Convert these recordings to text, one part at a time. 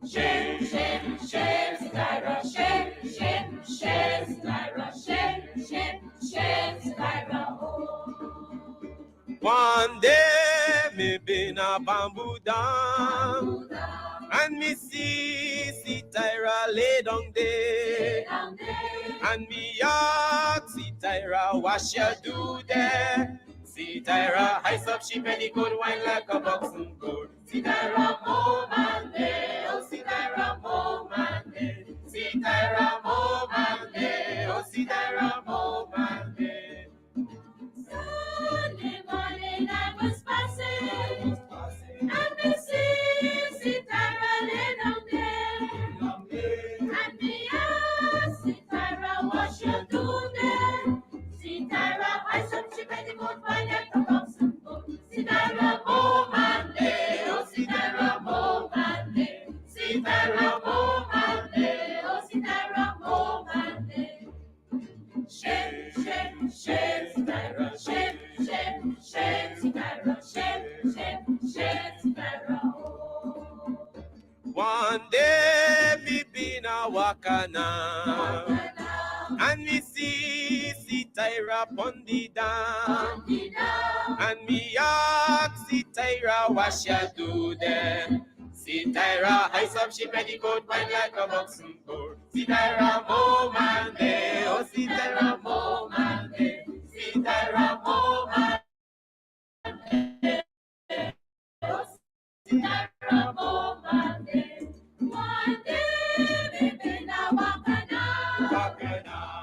Shame, shame, shame, Skyra, shame, shame, shame, Skyra, shame, shame, shame, Skyra, oh. One day me been a bamboo down, and me see Tyra lay down there, and me ask see Tyra what she do there. See Tyra ice up she penny good wine like a boxing gold. See Tyra more man there, oh see Tyra more man there. See Tyra more man there, oh see Tyra more man there. Sunday morning I was passing, and me see Tyra lay down there, and me ask see Tyra what she do there. See Tyra ice up she penny good wine like a boxing gold. See Tyra more man there, oh see Tyra more man there. See Tyra more man there, oh see Tyra more man there. Shame, shame, shame, Tyra, shame, shame, shame, Tyra, shame, shame, shame, Tyra, oh. One day me been a wakana, and me see Tyra pon the dam, and me ask see Tyra what she do there. See Tyra ice up she petticoat wine like a boxing board. See Tyra more man there, oh see Tyra more man there. See Tyra more man there, oh see Tyra more man there. One day me been a wakana,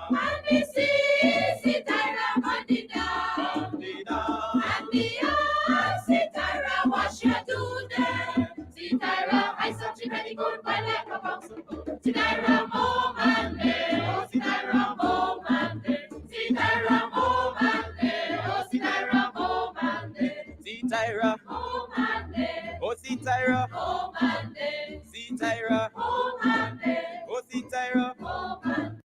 and me see Tyra on the dam, and me ask see Tyra what she do there. See Tyra ice up she penny good wine like a boxing gold. See Tyra more man there, oh see Tyra more man there. See Tyra more man there, oh see Tyra more man there. See Tyra more man there, oh see Tyra more man there. See Tyra more man there, oh see Tyra more man.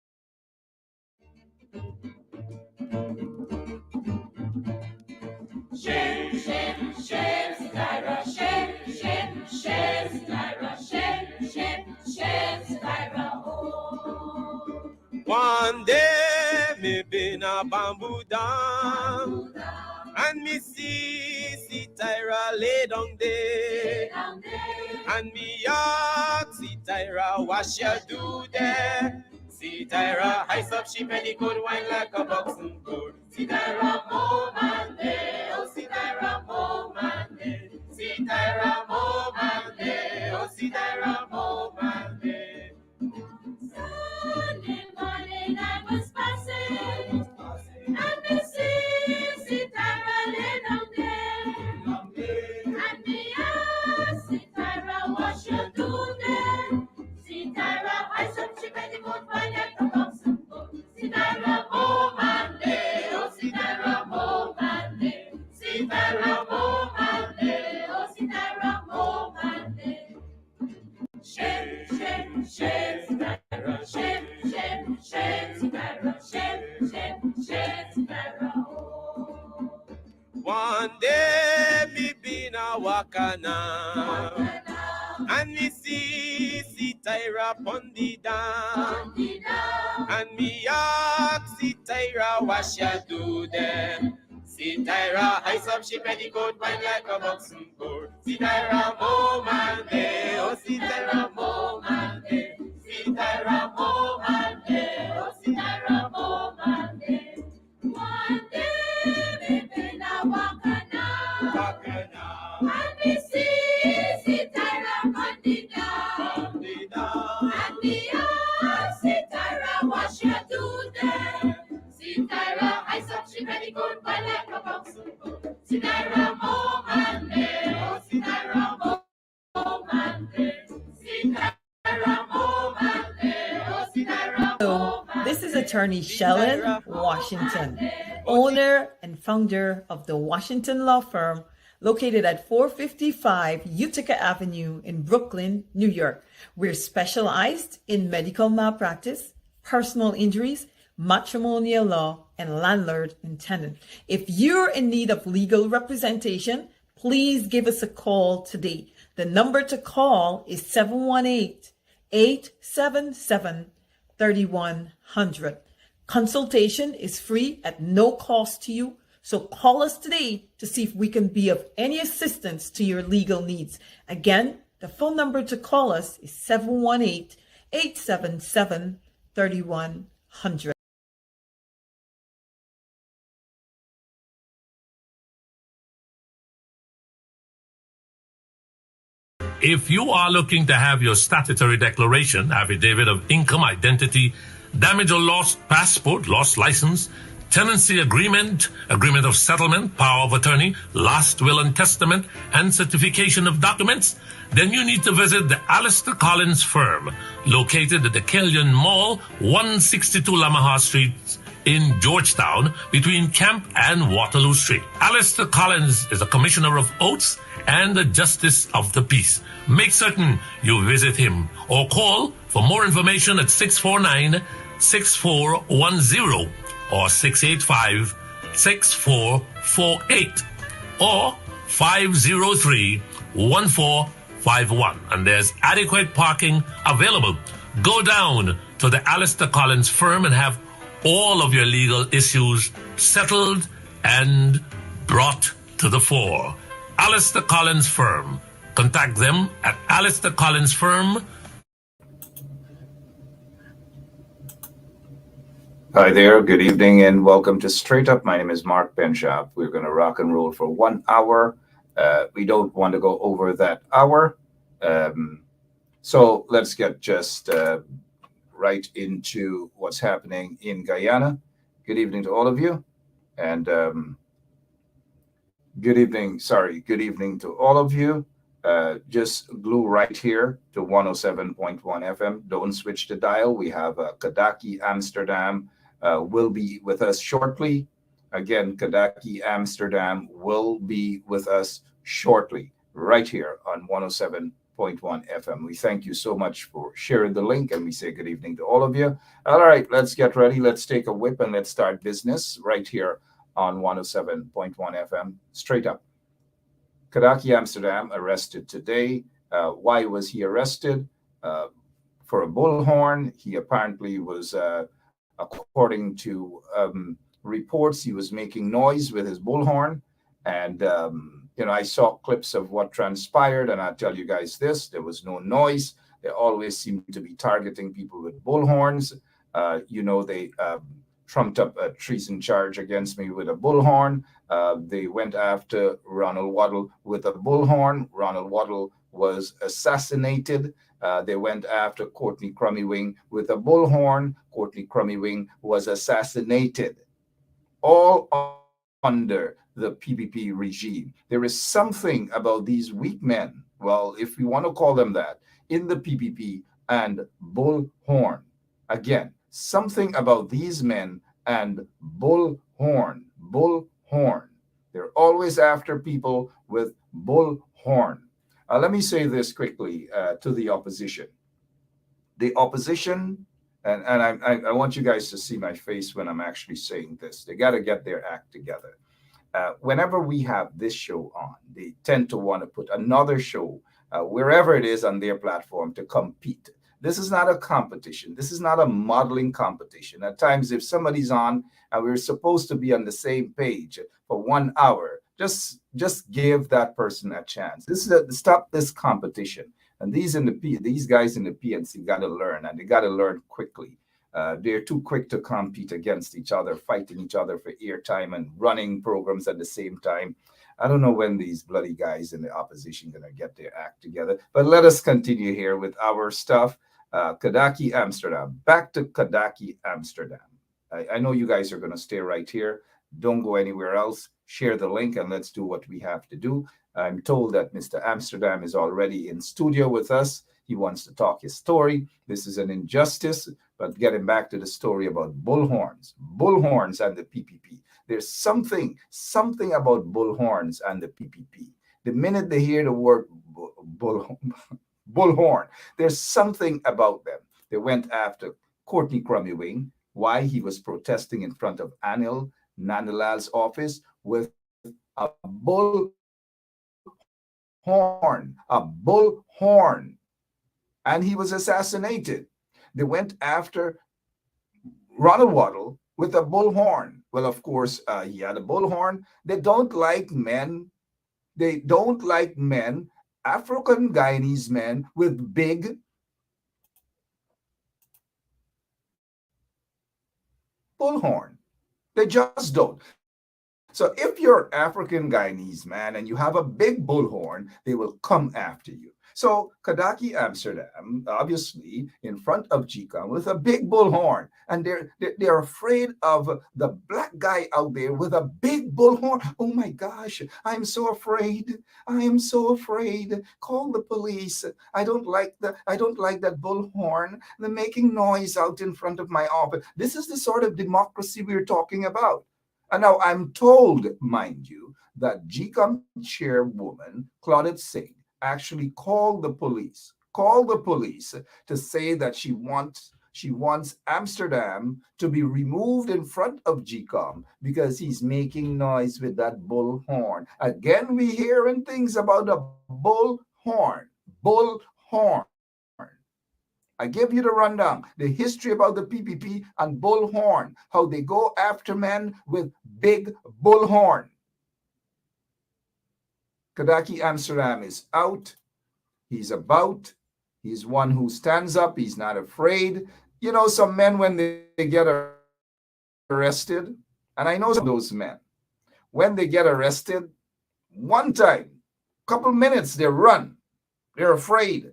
Shame, shame, shame, Tyra, shame, shame, shame, Tyra, shame, shame, shame, Tyra, oh. One day me been a bamboo down, and me see Tyra lay down there, and me ask see Tyra what she do there. See Tyra ice up she penny good wine like a boxing gold. See Tyra more man there, oh see Tyra more man there. See Tyra more man there, oh see Tyra more man there. Sunday morning I was passing, and me see Tyra lay down there, and me ask see Tyra what she do there. See Tyra ice up she penny good wine like a boxing gold. See Tyra more man there, oh see Tyra more man there. See Tyra more man there, oh see Tyra more man there. Shame, shame, shame, Tyra, shame, shame, shame, Tyra, shame, shame, shame, Tyra, oh. One day me been a wakana, and me see Tyra pon the dam, and me ask see Tyra what she do there. See Tyra ice up she petticoat wine like a boxing board. See Tyra more man there, oh see Tyra more man there. See Tyra more man there, oh see Tyra more man there. One day me been a wakana, and me see Tyra on the dam, and me ask see Tyra what she do there. See Tyra ice up she penny good wine like a boxing gold. See Tyra more man there, oh see Tyra more man there. See Tyra more man there, oh see Tyra more man there. This is attorney Shellen Washington, owner and founder of the Washington Law Firm, located at 455 Utica Avenue in Brooklyn, New York. We're specialized in medical malpractice, personal injuries, matrimonial law, and landlord and tenant. If you're in need of legal representation, please give us a call today. The number to call is 718-877-3100. Consultation is free at no cost to you. So call us today to see if we can be of any assistance to your legal needs. Again, the phone number to call us is 718-877-3100. If you are looking to have your statutory declaration, affidavit of income, identity, damage or lost passport, lost license, tenancy agreement, agreement of settlement, power of attorney, last will and testament, and certification of documents, then you need to visit the Alistair Collins firm, located at the Kellyan Mall, 162 Lamaha Street in Georgetown, between Camp and Waterloo Street. Alistair Collins is a commissioner of oaths and a justice of the peace. Make certain you visit him or call for more information at 649-6410 or 685-6448 or 503-1451. And there's adequate parking available. Go down to the Alistair Collins firm and have all of your legal issues settled and brought to the fore. Alistair Collins firm. Contact them at Alistair Collins firm. Hi there, good evening, and welcome to Straight Up. My name is Mark Benshop. We're going to rock and roll for 1 hour. We don't want to go over that hour. So let's get just right into what's happening in Guyana. Good evening to all of you. And good evening to all of you. Just glue right here to 107.1 FM. Don't switch the dial. We have Kadaki Amsterdam will be with us shortly. Again, Kadaki Amsterdam will be with us shortly, right here on 107.1 FM. We thank you so much for sharing the link, and we say good evening to all of you. All right, let's get ready. Let's take a whip and let's start business right here on 107.1 FM. Straight Up. Kadaki Amsterdam arrested today. Why was he arrested? For a bullhorn. He apparently was, according to reports, he was making noise with his bullhorn. And, I saw clips of what transpired, and I'll tell you guys this, there was no noise. They always seem to be targeting people with bullhorns. They trumped up a treason charge against me with a bullhorn. They went after Ronald Waddle with a bullhorn. Ronald Waddle was assassinated. They went after Courtney Crummy-Wing with a bullhorn. Courtney Crummy-Wing was assassinated. All under the PPP regime. There is something about these weak men, well, if we want to call them that, in the PPP and bullhorn. Again, something about these men and bullhorn. They're always after people with bullhorn. Let me say this quickly to the opposition. The opposition, and I want you guys to see my face when I'm actually saying this. They got to get their act together. Whenever we have this show on, they tend to want to put another show wherever it is on their platform to compete. This is not a competition. This is not a modeling competition. At times, if somebody's on and we're supposed to be on the same page for 1 hour, just give that person a chance. Stop this competition. And these guys in the PNC got to learn, and they got to learn quickly. They're too quick to compete against each other, fighting each other for airtime and running programs at the same time. I don't know when these bloody guys in the opposition going to get their act together. But let us continue here with our stuff. Kadaki Amsterdam. Back to Kadaki Amsterdam. I know you guys are going to stay right here. Don't go anywhere else. Share the link and let's do what we have to do. I'm told that Mr. Amsterdam is already in studio with us. He wants to talk his story. This is an injustice, but getting back to the story about bullhorns and the PPP. There's something about bullhorns and the PPP. The minute they hear the word bullhorn, there's something about them. They went after Courtney Crummy-Wing. Why? He was protesting in front of Anil Nandalal's office with a bullhorn. horn, a bull horn, and he was assassinated. They went after Ronald Waddle with a bullhorn. Well, of course, he had a bullhorn. They don't like men. They don't like men, African Guyanese men with big bullhorn. They just don't. So if you're African Guyanese man and you have a big bullhorn, they will come after you. So Kadaki Amsterdam, obviously in front of Chika with a big bullhorn, and they're afraid of the black guy out there with a big bullhorn. Oh my gosh, I'm so afraid. I am so afraid. Call the police. I don't like that bullhorn. They're making noise out in front of my office. This is the sort of democracy we're talking about. And now I'm told, mind you, that GCOM chairwoman Claudette Singh actually called the police to say that she wants Amsterdam to be removed in front of GCOM because he's making noise with that bullhorn. Again, we hearing things about a bullhorn. Bullhorn. I give you the rundown, the history about the PPP and bullhorn, how they go after men with big bullhorn. Kadaki Amsterdam is out. He's about. He's one who stands up. He's not afraid. You know, some men, when they get arrested, and I know some of those men, when they get arrested, one time, couple minutes, they run. They're afraid.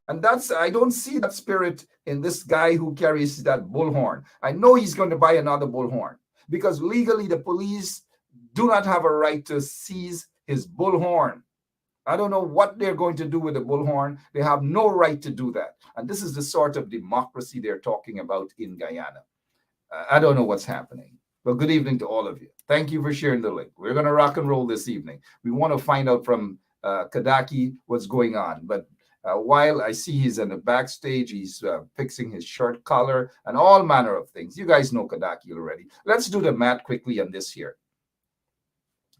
And I don't see that spirit in this guy who carries that bullhorn. I know he's going to buy another bullhorn because legally the police do not have a right to seize his bullhorn. I don't know what they're going to do with the bullhorn. They have no right to do that. And this is the sort of democracy they're talking about in Guyana. I don't know what's happening. But good evening to all of you. Thank you for sharing the link. We're going to rock and roll this evening. We want to find out from Kadaki what's going on. But while I see he's in the backstage, he's fixing his shirt collar and all manner of things. You guys know Kadaki already. Let's do the math quickly on this here.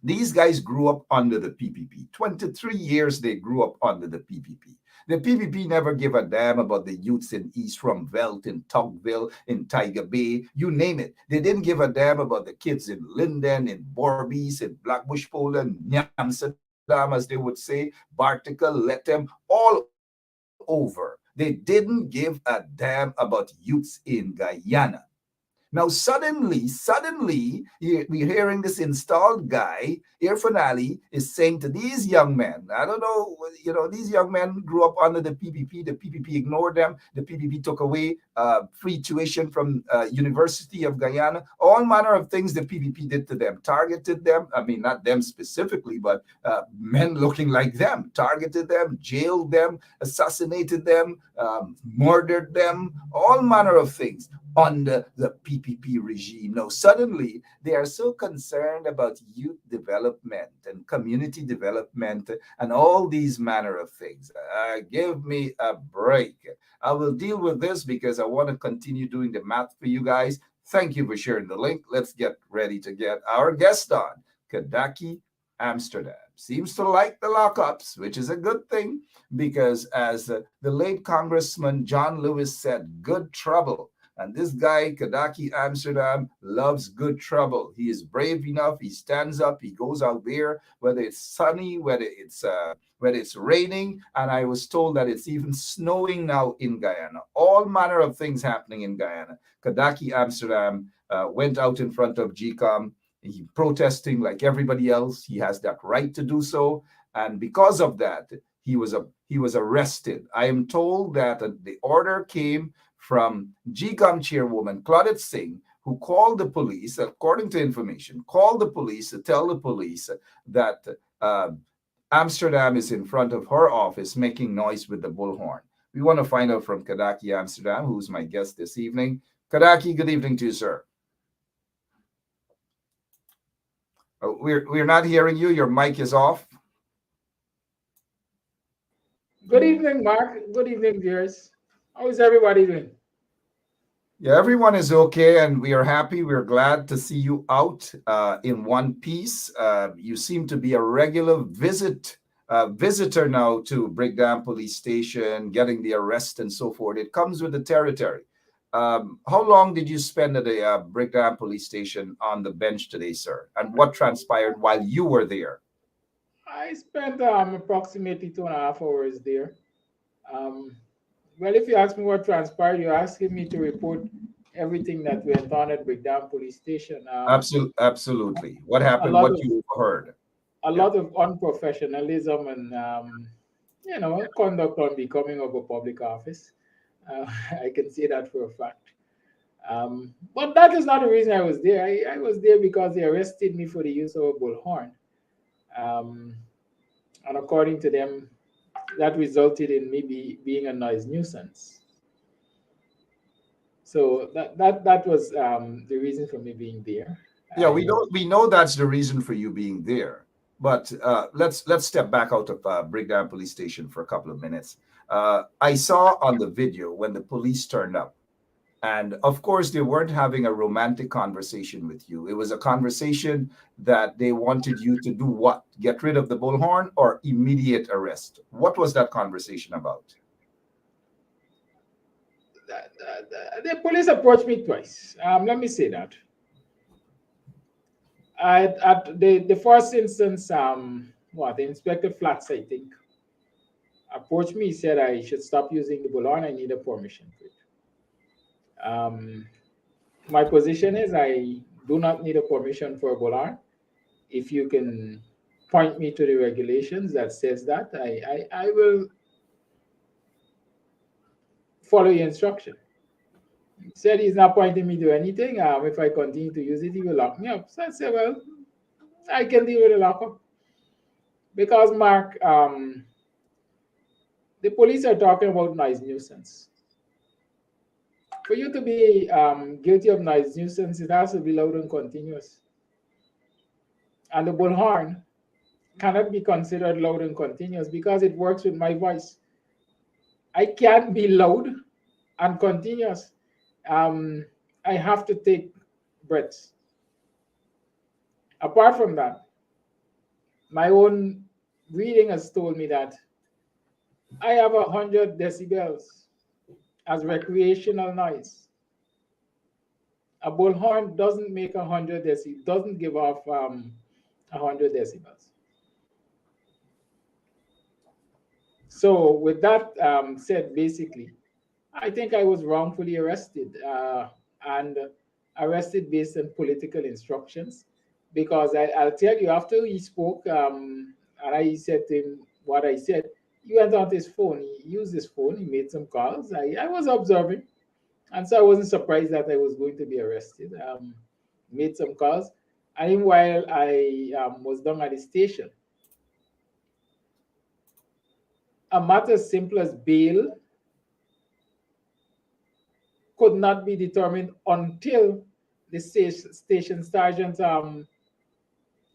These guys grew up under the PPP. 23 years they grew up under the PPP. The PPP never gave a damn about the youths in East Rumvelt, in Tugville, in Tiger Bay, you name it. They didn't give a damn about the kids in Linden, in Borbies, in Blackbush Poland, Amsterdam, as they would say, Bartica, Lethem, all over. They didn't give a damn about youths in Guyana. Now, suddenly, we're hearing this installed guy, Irfan Ali, is saying to these young men, I don't know, these young men grew up under the PPP. The PPP ignored them. The PPP took away free tuition from University of Guyana. All manner of things the PPP did to them, targeted them. I mean, not them specifically, but men looking like them, targeted them, jailed them, assassinated them, murdered them, all manner of things under the PPP regime. Now, suddenly, they are so concerned about youth development and community development and all these manner of things. Give me a break. I will deal with this because I want to continue doing the math for you guys. Thank you for sharing the link. Let's get ready to get our guest on. Kadaki Amsterdam seems to like the lockups, which is a good thing because as the late Congressman John Lewis said, good trouble. And this guy, Kadaki Amsterdam, loves good trouble. He is brave enough. He stands up. He goes out there, whether it's sunny, whether it's raining. And I was told that it's even snowing now in Guyana. All manner of things happening in Guyana. Kadaki Amsterdam went out in front of GCOM. He protesting like everybody else. He has that right to do so. And because of that, he was arrested. I am told that the order came from GCOM chairwoman Claudette Singh, who called the police, according to information, called the police to tell the police that Amsterdam is in front of her office making noise with the bullhorn. We want to find out from Kadaki Amsterdam, who's my guest this evening. Kadaki, good evening to you, sir. We're not hearing you. Your mic is off. Good evening, Mark. Good evening, viewers. How is everybody doing? Yeah, everyone is okay, and we are happy. We're glad to see you out in one piece. You seem to be a regular visit visitor now to Brigdam Police Station, getting the arrest and so forth. It comes with the territory. How long did you spend at the Brigdam Police Station on the bench today, sir? And what transpired while you were there? I spent approximately 2.5 hours there. Well, if you ask me what transpired, you're asking me to report everything that went on at Brigdam Police Station. Absolutely. What A happened? lot What of you heard? a Yeah. lot of unprofessionalism and conduct unbecoming of a public office. I can say that for a fact. But that is not the reason I was there. I was there because they arrested me for the use of a bullhorn. Um, and according to them, that resulted in me being a noise nuisance. So that was the reason for me being there. Yeah, I we know that's the reason for you being there. But let's step back out of Brigdam Police Station for a couple of minutes. I saw on the video when the police turned up, and of course they weren't having a romantic conversation with you. It was a conversation that they wanted you to do what? Get rid of the bullhorn or immediate arrest? What was that conversation about? the police approached me twice. Let me say that. At the first instance, the Inspector Flats, I think, approached me. He said I should stop using the bullhorn. I need a permission for it. My position is I do not need a permission for a bullhorn. If you can point me to the regulations that says that, I will follow your instruction. He said he's not pointing me to anything. If I continue to use it, he will lock me up. So I said, well, I can deal with the lockup. Because, Mark, the police are talking about noise nuisance. For you to be guilty of noise nuisance, it has to be loud and continuous. And the bullhorn cannot be considered loud and continuous because it works with my voice. I can't be loud and continuous. I have to take breaths. Apart from that, my own reading has told me that I have 100 decibels as recreational noise. A bullhorn doesn't make 100 decibels, doesn't give off 100 decibels. So with that said, basically, I think I was wrongfully arrested and arrested based on political instructions. Because I'll tell you, after he spoke, and I said to him what I said, he went on his phone. He used his phone. He made some calls. I was observing. And so I wasn't surprised that I was going to be arrested. Made some calls. And while I was down at the station, a matter as simple as bail could not be determined until the station sergeant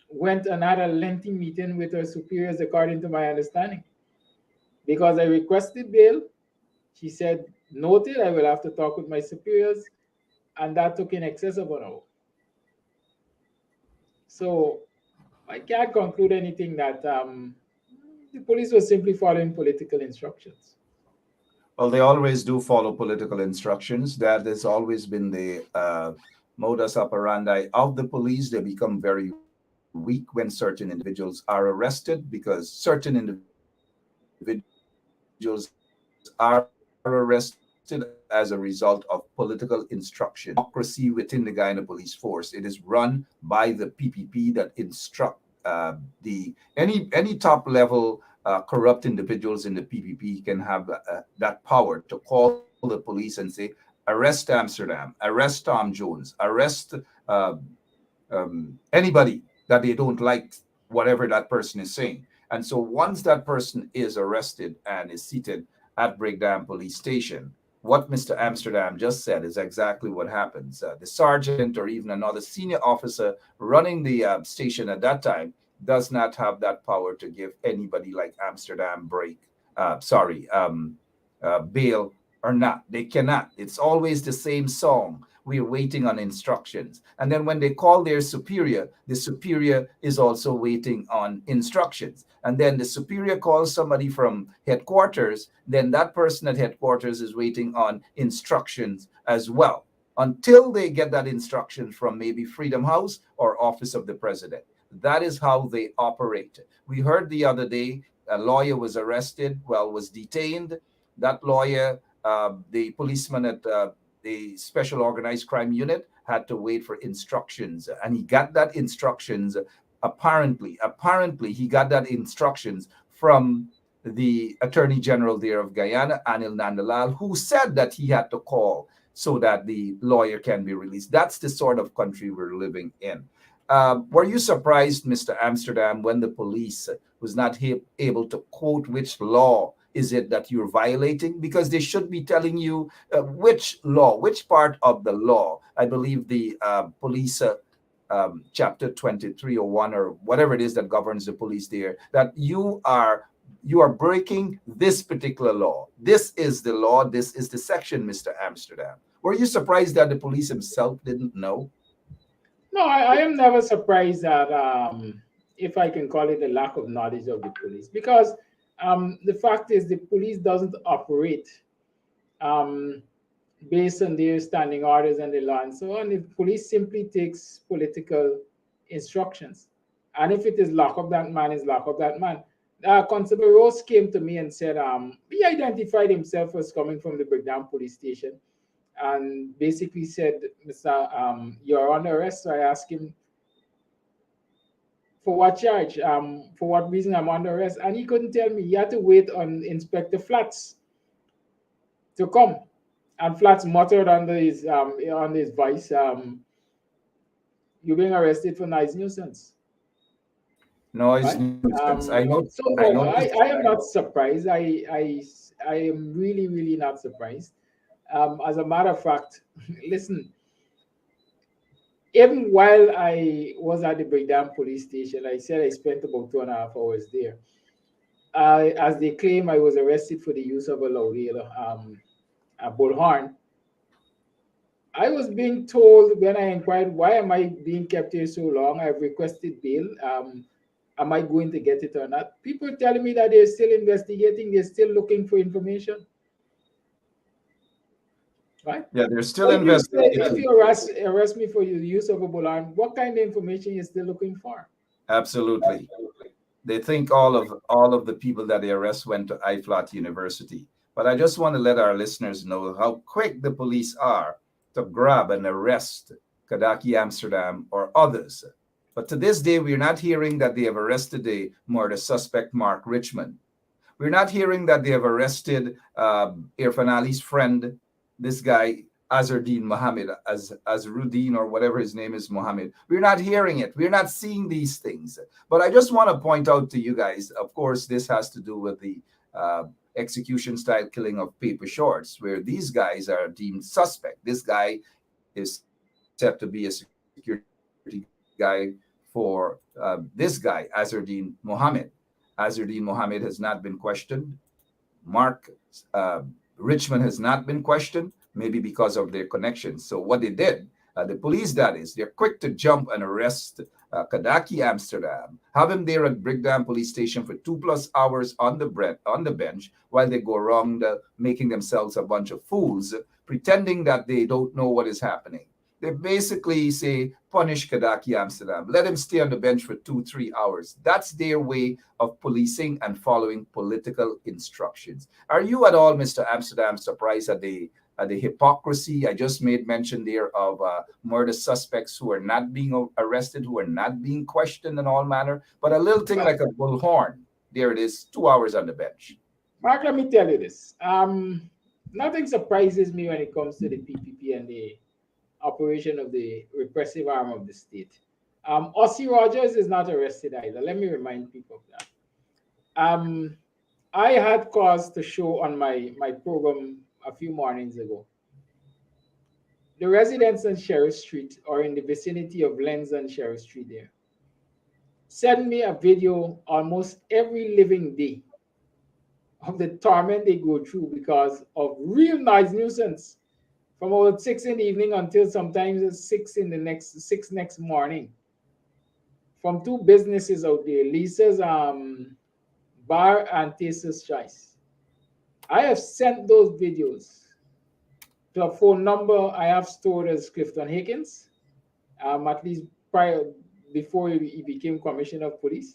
went and had a lengthy meeting with her superiors, according to my understanding. Because I requested bail, she said, noted, I will have to talk with my superiors, and that took in excess of an hour. So I can't conclude anything that the police was simply following political instructions. Well, they always do follow political instructions. That has always been the modus operandi of the police. They become very weak when certain individuals are arrested because certain individuals are arrested as a result of political instruction. Hypocrisy within the Guyana police force. It is run by the PPP that instruct any top level corrupt individuals in the PPP can have that power to call the police and say, arrest Amsterdam, arrest Tom Jones, arrest anybody that they don't like, whatever that person is saying. And so once that person is arrested and is seated at Brigdam Police Station, what Mr. Amsterdam just said is exactly what happens. The sergeant or even another senior officer running the station at that time does not have that power to give anybody like Amsterdam bail or not. They cannot. It's always the same song. we're waiting on instructions. And then when they call their superior, the superior is also waiting on instructions. And then the superior calls somebody from headquarters, then that person at headquarters is waiting on instructions as well, until they get that instruction from maybe Freedom House or Office of the President. That is how they operate. We heard the other day a lawyer was arrested, was detained. That lawyer, the policeman at the Special Organized Crime Unit, had to wait for instructions. And he got that instructions, apparently he got that instructions from the Attorney General there of Guyana, Anil Nandalal, who said that he had to call so that the lawyer can be released. That's the sort of country we're living in. Were you surprised, Mr. Amsterdam, when the police was not able to quote which law is it that you're violating? Because they should be telling you which law, which part of the law. I believe the police chapter 2301 or whatever it is that governs the police there, that you are breaking this particular law. This is the law. This is the section, Mr. Amsterdam. Were you surprised that the police himself didn't know? No, I am never surprised at, if I can call it, the lack of knowledge of the police, because the fact is the police doesn't operate based on their standing orders and the law and so on. The police simply takes political instructions. And if it is lock up that man, is lock up that man. Constable Rose came to me and said he identified himself as coming from the Brickdown police station, and basically said, Mr. You're under arrest. So I asked him, for what charge? For what reason I'm under arrest? And he couldn't tell me. He had to wait on Inspector Flats to come. And Flats muttered under his voice, you're being arrested for noise nuisance. Noise nuisance. I know. So I am not surprised. I am really, really not surprised. As a matter of fact, listen, even while I was at the Breakdown police station, I said I spent about 2.5 hours there. As they claim, I was arrested for the use of a louder, a bullhorn. I was being told when I inquired, why am I being kept here so long? I've requested bail. Am I going to get it or not? People are telling me that they're still investigating, they're still looking for information. Right? Yeah, they're still investigating. If you arrest me for the use of a bullhorn, what kind of information you're still looking for? Absolutely. They think all of the people that they arrest went to IFLOT University. But I just want to let our listeners know how quick the police are to grab and arrest Kadaki Amsterdam or others. But to this day, we're not hearing that they have arrested the murder suspect, Mark Richmond. We're not hearing that they have arrested Irfan Ali's friend, this guy, Azardine Mohammed, Azruddin or whatever his name is, Mohammed. We're not hearing it. We're not seeing these things. But I just want to point out to you guys, of course, this has to do with the execution style killing of Paper Shorts, where these guys are deemed suspect. This guy is set to be a security guy for this guy, Azardine Mohammed. Azardine Mohammed has not been questioned. Mark Richmond has not been questioned, maybe because of their connections. So what they did, the police, that is, they're quick to jump and arrest Kadaki Amsterdam, have him there at Brickdown police station for 2+ hours on the bench while they go around making themselves a bunch of fools, pretending that they don't know what is happening. They basically say, punish Kadaki Amsterdam. Let him stay on the bench for 2-3 hours. That's their way of policing and following political instructions. Are you at all, Mr. Amsterdam, surprised at the hypocrisy? I just made mention there of murder suspects who are not being arrested, who are not being questioned in all manner. But a little thing like a bullhorn, there it is, 2 hours on the bench. Mark, let me tell you this. Nothing surprises me when it comes to the PPP and the operation of the repressive arm of the state. Ossie Rogers is not arrested either. Let me remind people of that. I had cause to show on my program a few mornings ago. The residents on Sheriff Street or in the vicinity of Lenz and Sheriff Street there send me a video almost every living day of the torment they go through because of real noise nuisance from about 6 in the evening until sometimes it's 6 next morning, from two businesses out there, Lisa's Bar and Taster's Choice. I have sent those videos to a phone number I have stored as Clifton Higgins, at least before he became Commissioner of Police,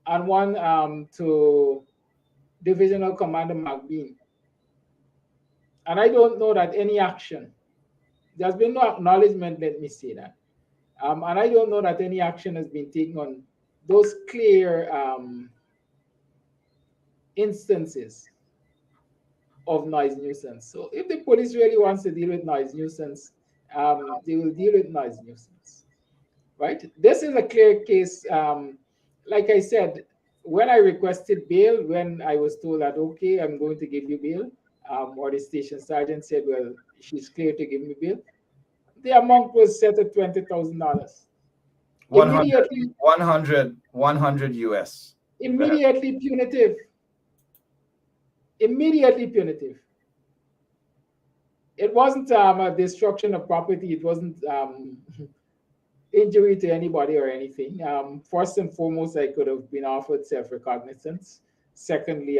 and one to Divisional Commander McBean. And I don't know that any action, there's been no acknowledgement, let me say that. And I don't know that any action has been taken on those clear instances of noise nuisance. So if the police really wants to deal with noise nuisance, they will deal with noise nuisance, right? This is a clear case. Like I said, when I requested bail, when I was told that, okay, I'm going to give you bail, or the station sergeant said, well, she's clear to give me bail, the amount was set at $20,000. 100 US. Immediately punitive. Immediately punitive. It wasn't a destruction of property. It wasn't injury to anybody or anything. First and foremost, I could have been offered self-recognizance. Secondly,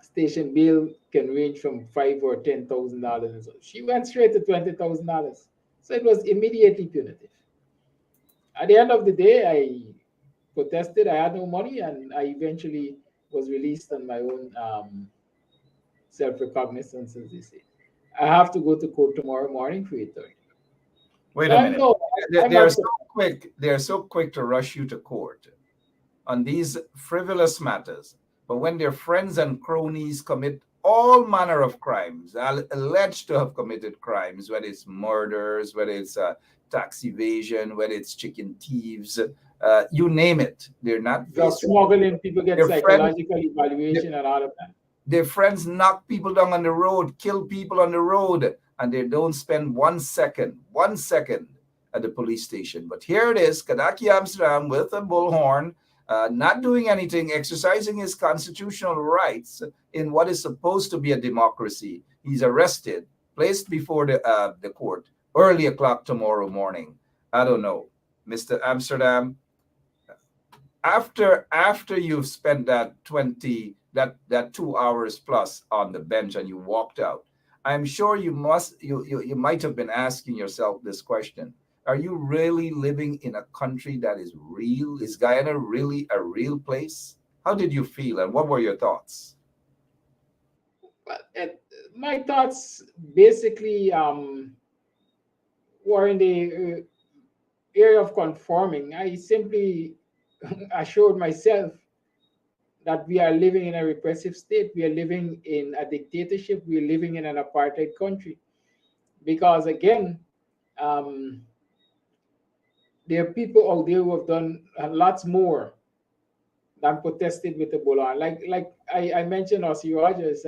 station bail can range from $5,000 or $10,000. So she went straight to $20,000. So it was immediately punitive. At the end of the day, I protested. I had no money, and I eventually was released on my own self-recognizance, as they say. I have to go to court tomorrow morning for 8:30. Wait a minute. They're so quick. They're so quick to rush you to court on these frivolous matters. But when their friends and cronies commit all manner of crimes, alleged to have committed crimes, whether it's murders, whether it's tax evasion, whether it's chicken thieves, you name it, they're not smuggling. People get psychological evaluation and all of that. Their friends knock people down on the road, kill people on the road, and they don't spend 1 second at the police station. But here it is, Kadaki Amsterdam with a bullhorn, not doing anything, exercising his constitutional rights in what is supposed to be a democracy. He's arrested, placed before the court, early o'clock tomorrow morning. I don't know, Mr. Amsterdam. After you've spent that 2 hours plus on the bench and you walked out, I'm sure you might have been asking yourself this question: are you really living in a country that is real? Is Guyana really a real place? How did you feel, and what were your thoughts? Well, my thoughts basically were in the area of conforming. I simply assured myself that we are living in a repressive state. We are living in a dictatorship. We are living in an apartheid country. Because again, there are people out there who have done lots more than protested with Ebola. Like I mentioned, Ossie Rogers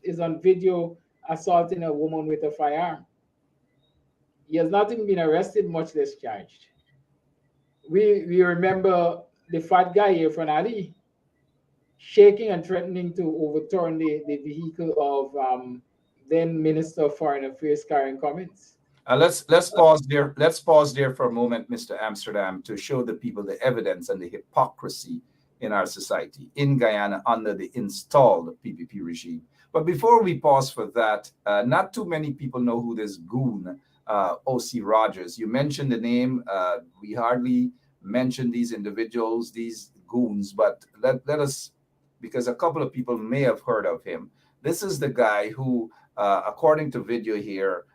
is on video assaulting a woman with a firearm. He has not even been arrested, much less charged. We remember the fat guy here from Ali shaking and threatening to overturn the vehicle of then Minister of Foreign Affairs Karen Cummins. Let's pause there. Let's pause there for a moment, Mr. Amsterdam, to show the people the evidence and the hypocrisy in our society in Guyana under the installed PPP regime. But before we pause for that, not too many people know who this goon, O.C. Rogers. You mentioned the name. We hardly mention these individuals, these goons, but let us, because a couple of people may have heard of him. This is the guy who, according to video here,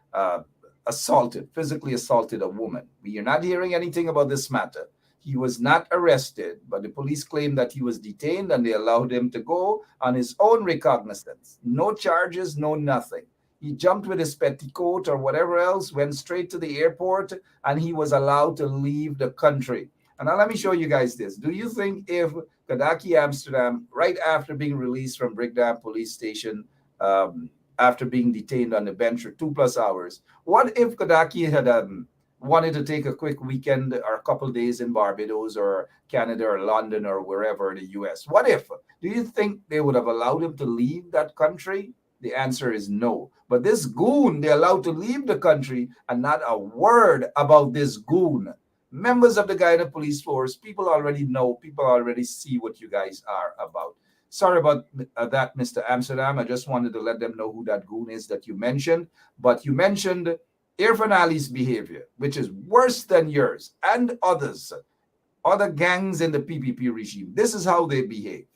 physically assaulted a woman. We are not hearing anything about this matter. He was not arrested, but the police claimed that he was detained and they allowed him to go on his own recognizance. No charges, no nothing. He jumped with his petticoat or whatever else, went straight to the airport, and he was allowed to leave the country. And now let me show you guys this. Do you think if Kadaki Amsterdam, right after being released from Brigdam police station, after being detained on the bench for 2+ hours, what if Kadaki had wanted to take a quick weekend or a couple days in Barbados or Canada or London or wherever in the US? What if? Do you think they would have allowed him to leave that country? The answer is no. But this goon, they're allowed to leave the country, and not a word about this goon. Members of the Guyana police force, people already know, people already see what you guys are about. Sorry about that, Mr. Amsterdam. I just wanted to let them know who that goon is that you mentioned. But you mentioned Irfan Ali's behavior, which is worse than yours and others, other gangs in the PPP regime. This is how they behave.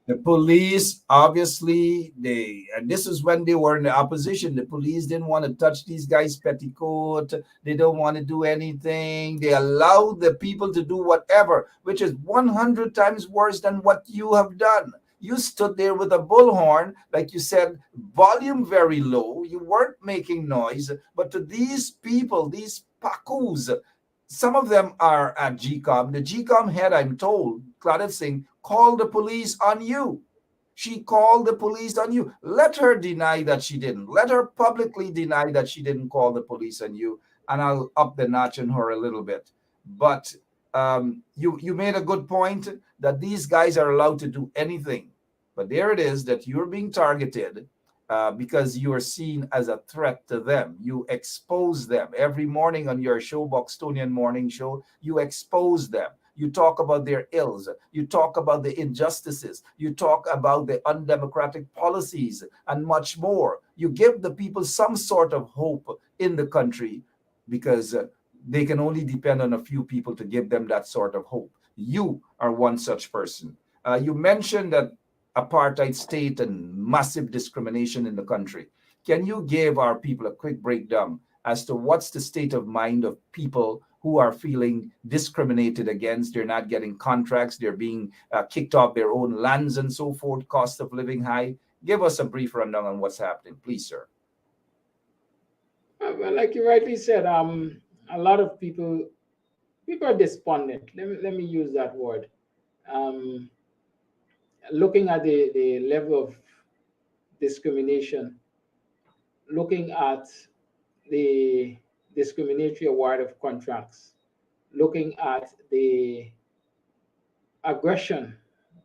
The police, obviously, and this is when they were in the opposition. The police didn't want to touch these guys' petticoat. They don't want to do anything. They allowed the people to do whatever, which is 100 times worse than what you have done. You stood there with a bullhorn, like you said, volume very low. You weren't making noise. But to these people, these Pakus, some of them are at GCOM. The GCOM head, I'm told, Claudette Singh, called the police on you. She called the police on you. Let her deny that she didn't. Let her publicly deny that she didn't call the police on you, and I'll up the notch on her a little bit. But you made a good point that these guys are allowed to do anything. But there it is that you're being targeted because you are seen as a threat to them. You expose them. Every morning on your show, Bostonian Morning Show, you expose them. You talk about their ills. You talk about the injustices. You talk about the undemocratic policies and much more. You give the people some sort of hope in the country because they can only depend on a few people to give them that sort of hope. You are one such person. You mentioned that apartheid state and massive discrimination in the country. Can you give our people a quick breakdown as to what's the state of mind of people who are feeling discriminated against? They're not getting contracts. They're being kicked off their own lands and so forth. Cost of living high. Give us a brief rundown on what's happening, please, sir. Well, like you rightly said, a lot of people are despondent. Let me use that word. Looking at the level of discrimination, looking at the discriminatory award of contracts, looking at the aggression,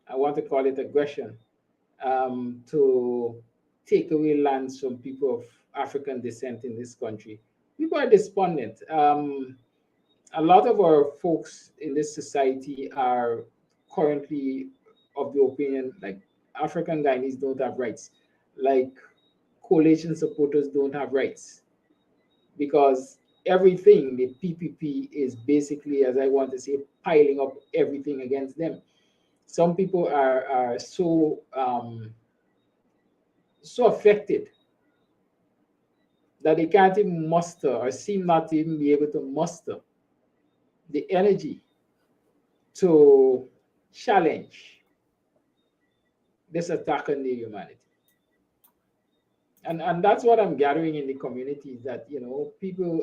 I want to call it aggression, to take away lands from people of African descent in this country. People are despondent. A lot of our folks in this society are currently of the opinion like African Guyanese don't have rights, like coalition supporters don't have rights, because everything, the PPP is basically, as I want to say, piling up everything against them. Some people are so affected that they can't even muster or seem not to even be able to muster the energy to challenge this attack on their humanity. And that's what I'm gathering in the community, that, you know,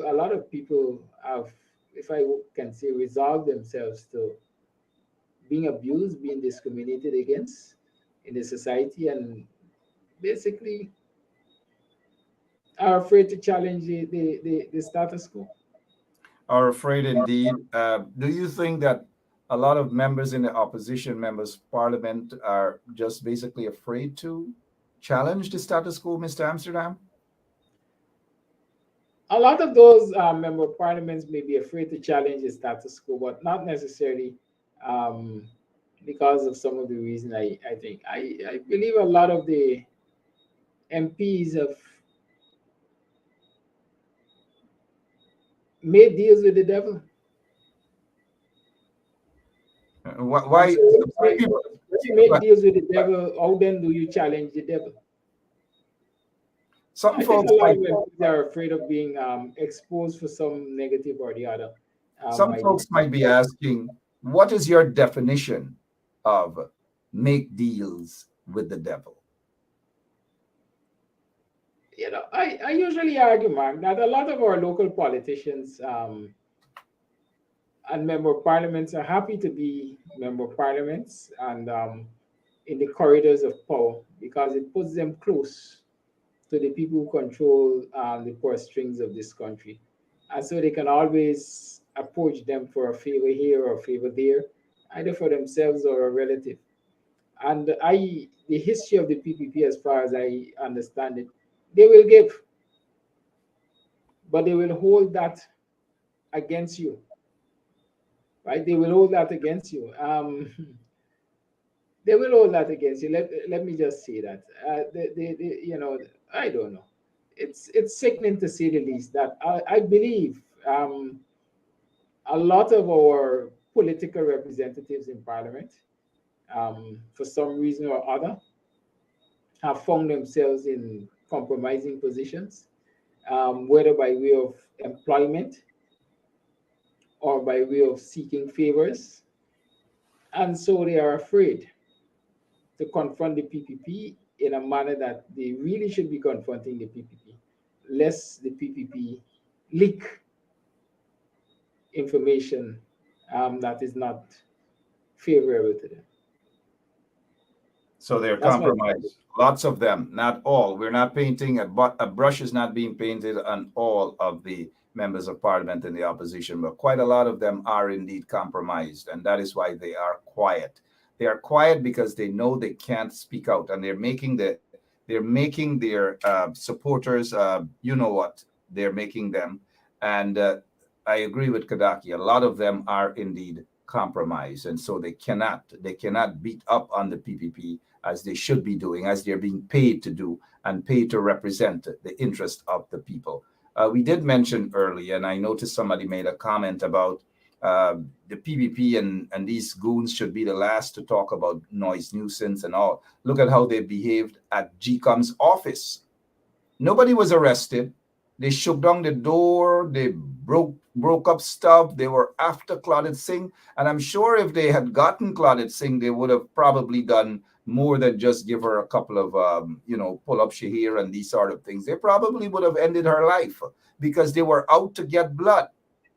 a lot of people have, if I can say, resolved themselves to being abused, being discriminated against in the society, and basically are afraid to challenge the status quo. Are afraid indeed. Do you think that a lot of members in the opposition, members of parliament, are just basically afraid to challenge the status quo, Mr. Amsterdam? A lot of those member of parliaments may be afraid to challenge the status quo, but not necessarily because of some of the reasons. I think I believe a lot of the MPs have made deals with the devil. Why? If you make deals with the devil, how then do you challenge the devil? Some I folks think a lot might, of MPs are afraid of being exposed for some negative or the other. some folks might be asking, what is your definition of make deals with the devil? I usually argue, Mark, that a lot of our local politicians and member of parliaments are happy to be member of parliaments and in the corridors of power because it puts them close to the people who control the purse strings of this country. And so they can always approach them for a favor here or a favor there, either for themselves or a relative. And the history of the PPP, as far as I understand it, they will give, but they will hold that against you, right? They will hold that against you. They will hold that against you. Let me just say that. I don't know. It's sickening to say the least that I believe a lot of our political representatives in parliament, for some reason or other, have found themselves in compromising positions, whether by way of employment or by way of seeking favors. And so they are afraid to confront the PPP in a manner that they really should be confronting the PPP, lest the PPP leak information that is not favorable to them. So they're That's my compromised. Lots of them, not all. We're not painting a brush is not being painted on all of the members of parliament in the opposition, but quite a lot of them are indeed compromised, and that is why they are quiet. They are quiet because they know they can't speak out, and they're making their supporters, you know what, they're making them. And I agree with Kadaki. A lot of them are indeed compromised, and so they cannot beat up on the PPP as they should be doing, as they're being paid to do and paid to represent the interest of the people. We did mention earlier, and I noticed somebody made a comment about the PPP and these goons should be the last to talk about noise nuisance and all. Look at how they behaved at GCOM's office. Nobody was arrested. They shook down the door. They broke up stuff. They were after Claudette Singh. And I'm sure if they had gotten Claudette Singh, they would have probably done more than just give her a couple of, pull up Shahir and these sort of things. They probably would have ended her life because they were out to get blood.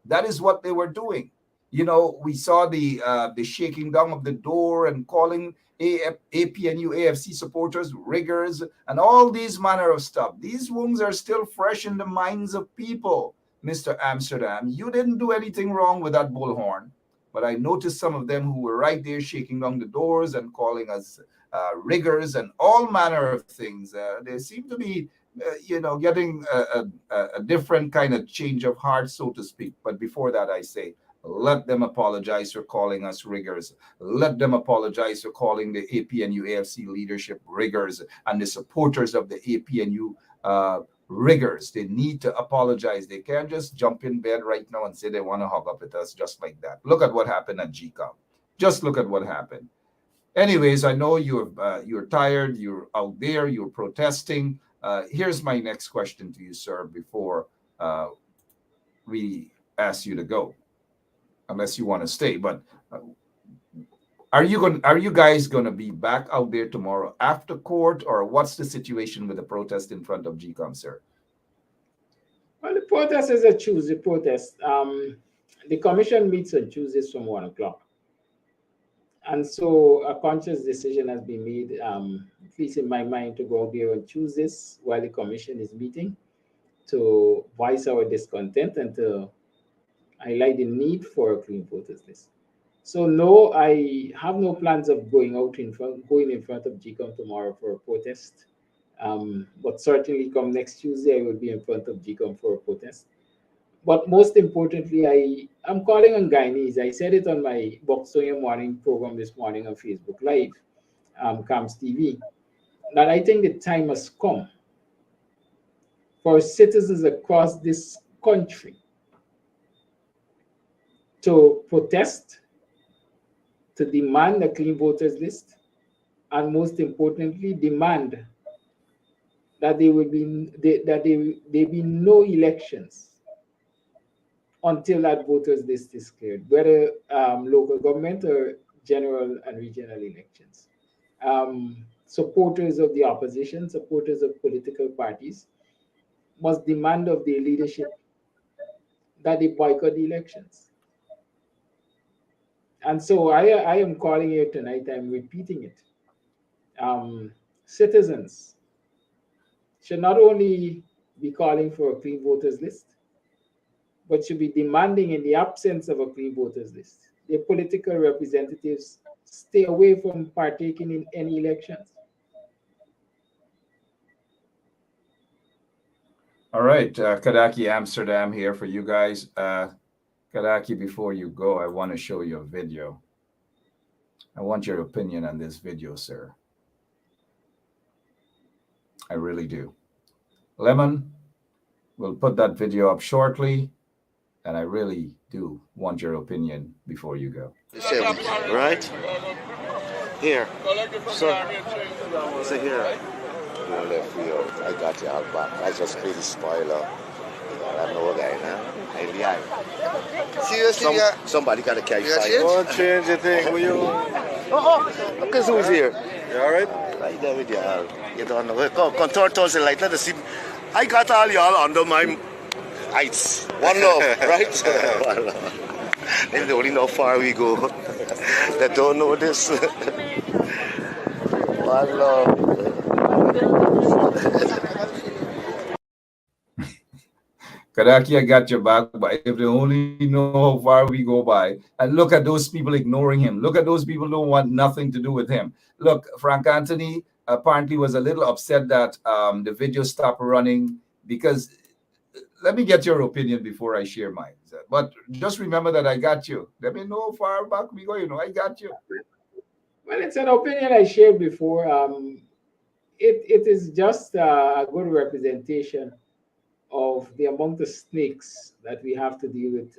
That is what they were doing. We saw the shaking down of the door and calling APNU AFC supporters riggers and all these manner of stuff. These wounds are still fresh in the minds of people. Mr. Amsterdam, you didn't do anything wrong with that bullhorn, but I noticed some of them who were right there shaking down the doors and calling us riggers and all manner of things. They seem to be getting a different kind of change of heart, so to speak. But before that, I say, let them apologize for calling us riggers. Let them apologize for calling the APNU AFC leadership riggers and the supporters of the APNU riggers. They need to apologize. They can't just jump in bed right now and say they want to hug up with us just like that. Look at what happened at GCOM. Just look at what happened. Anyways, I know you're tired. You're out there. You're protesting. Here's my next question to you, sir, before we ask you to go, unless you want to stay. But are you guys going to be back out there tomorrow after court, or what's the situation with the protest in front of GCOM, sir? Well, the protest is a Tuesday protest. The commission meets on Tuesdays from 1 o'clock. And so a conscious decision has been made, at least in my mind, to go out there on Tuesdays while the commission is meeting to voice our discontent and to highlight the need for a clean voters list. So no, I have no plans of going in front of GCOM tomorrow for a protest. But certainly come next Tuesday, I will be in front of GCOM for a protest. But most importantly, I'm calling on Guyanese. I said it on my Boxonia morning program this morning on Facebook Live, CAMS TV, that I think the time has come for citizens across this country to protest, to demand a clean voters list, and most importantly, demand that there be no elections until that voters list is cleared, whether local government or general and regional elections. Supporters of the opposition, supporters of political parties must demand of their leadership that they boycott the elections. And so I am calling here tonight, I'm repeating it. Citizens should not only be calling for a clean voters list, but should be demanding, in the absence of a clean voters list, their political representatives stay away from partaking in any elections. All right, Kadaki Amsterdam here for you guys. Kadaki, before you go, I want to show you a video. I want your opinion on this video, sir. I really do. Lemon, we'll put that video up shortly, and I really do want your opinion before you go. Right? Here. So here. You left me out. I got you all back. I just played the spoiler. I know a guy now. Seriously, somebody got to carry fight. Don't change the thing, will you? Look at who's here. You alright? Right there with y'all. You don't know. Come turn towards the light. Let us see. I got all y'all under my heights. One love, right? One love. They don't know how far we go. They don't know this. One love. Kadaki, I got your back, but if they only know how far we go by, and look at those people ignoring him. Look at those people who don't want nothing to do with him. Look, Frank Anthony apparently was a little upset that the video stopped running, because let me get your opinion before I share mine. But just remember that I got you. Let me know how far back we go. You know, I got you. Well, it's an opinion I shared before. It is just a good representation of the amount of snakes that we have to deal with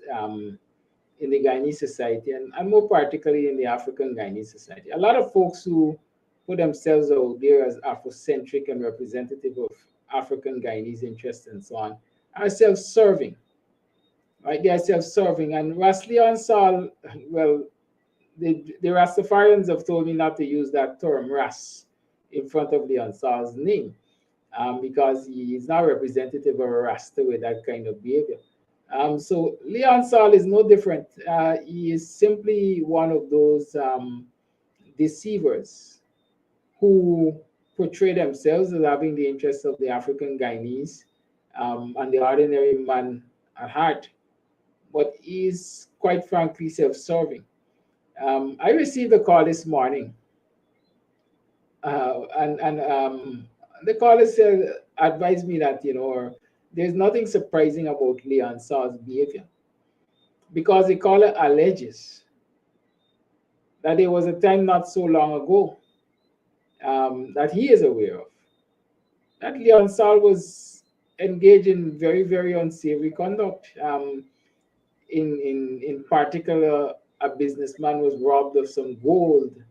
in the Guyanese society, and more particularly in the African Guyanese society. A lot of folks who put themselves out there as Afrocentric and representative of African Guyanese interests and so on are self-serving, right? They are self-serving. And Ras Leon Sall, well, the Rastafarians have told me not to use that term Ras in front of Leon Sall's name. Because he is not representative of a Rasta with that kind of behavior. So Leon Sall is no different. He is simply one of those deceivers who portray themselves as having the interests of the African Guyanese and the ordinary man at heart. But he is quite frankly self-serving. I received a call this morning, and the caller said, advised me that, there's nothing surprising about Leon Sall's behavior, because the caller alleges that there was a time not so long ago that he is aware of, that Leon Sall was engaged in very, very unsavory conduct. In particular, a businessman was robbed of some gold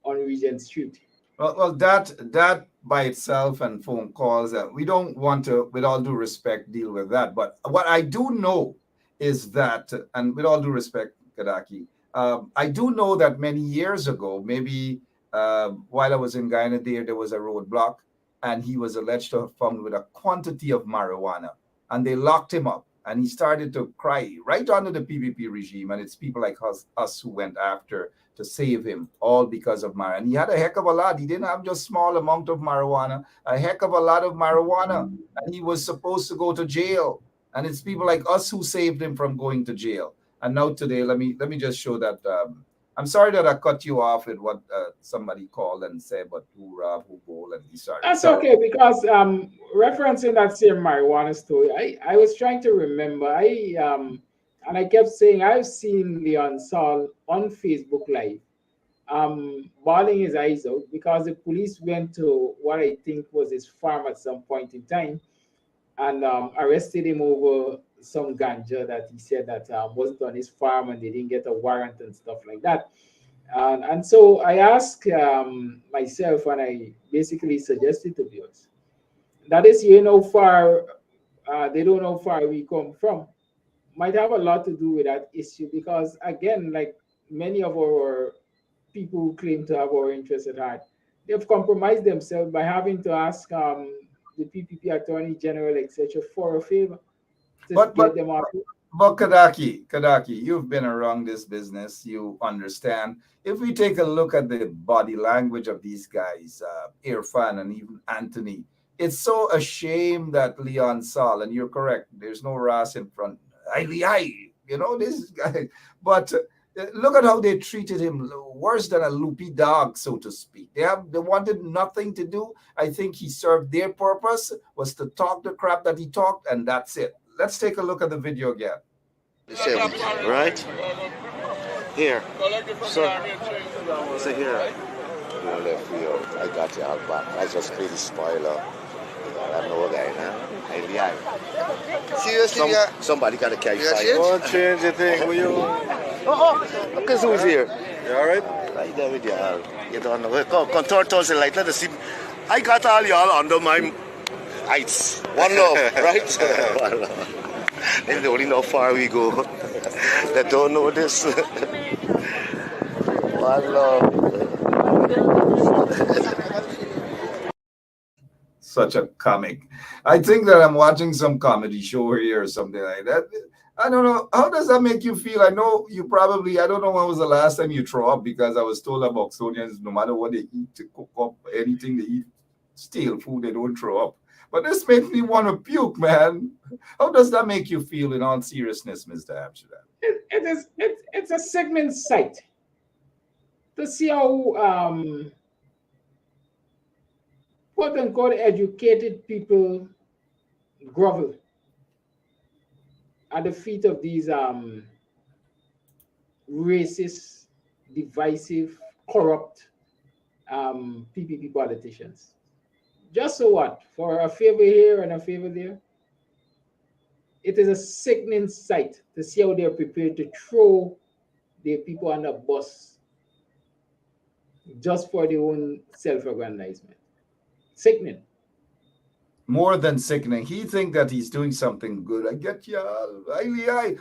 on Regent Street. Well, that by itself and phone calls, we don't want to, with all due respect, deal with that. But what I do know is that, and with all due respect, Kadaki, I do know that many years ago, maybe while I was in Guyana, there was a roadblock, and he was alleged to have found with a quantity of marijuana, and they locked him up, and he started to cry right under the PPP regime, and it's people like us who went after to save him, all because of marijuana. And he had a heck of a lot. He didn't have just small amount of marijuana, a heck of a lot of marijuana. And he was supposed to go to jail. And it's people like us who saved him from going to jail. And now today, let me just show that. I'm sorry that I cut you off with what somebody called and said, but who robbed, who bowl, and he started. That's okay, because referencing that same marijuana story, I was trying to remember. And I kept saying, I've seen Leon Sall on Facebook Live, bawling his eyes out because the police went to what I think was his farm at some point in time and arrested him over some ganja that he said that wasn't on his farm, and they didn't get a warrant and stuff like that. And so I asked myself, and I basically suggested to viewers, that is, how far, they don't know how far we come from. Might have a lot to do with that issue, because again, like many of our people who claim to have our interests at heart, they've compromised themselves by having to ask the PPP Attorney General, etc., for a favor to But get them out. But Kadaki, you've been around this business. You understand. If we take a look at the body language of these guys, Irfan and even Anthony, it's so a shame that Leon Sal, and you're correct, there's no Ras in front. This guy. But look at how they treated him, worse than a loopy dog, so to speak. They wanted nothing to do. I think he served their purpose, was to talk the crap that he talked, and that's it. Let's take a look at the video again. Right? Here. So here. You left me out. I got you all back. I just played the spoiler. I know Guyana. Seriously, Somebody got to carry fight. Don't change the thing, will you? Look at who's here. You alright? Right there with you all. You don't know. Contour towards the light. Let us see. I got all y'all under my heights. One love, right? One love. They only know how far we go. They don't know this. One love. Such a comic. I think that I'm watching some comedy show here or something like that. I don't know. How does that make you feel? I know you probably, I don't know when was the last time you throw up, because I was told that Boxonians, no matter what they eat, to cook up anything they eat, stale food, they don't throw up. But this makes me want to puke, man. How does that make you feel in all seriousness, Mr. Amsterdam? It's a segment site to see how quote unquote educated people grovel at the feet of these racist, divisive, corrupt PPP politicians. Just so what? For a favor here and a favor there? It is a sickening sight to see how they're prepared to throw their people on a bus just for their own self-aggrandizement. Sickening. More than sickening. He think that he's doing something good. I get you.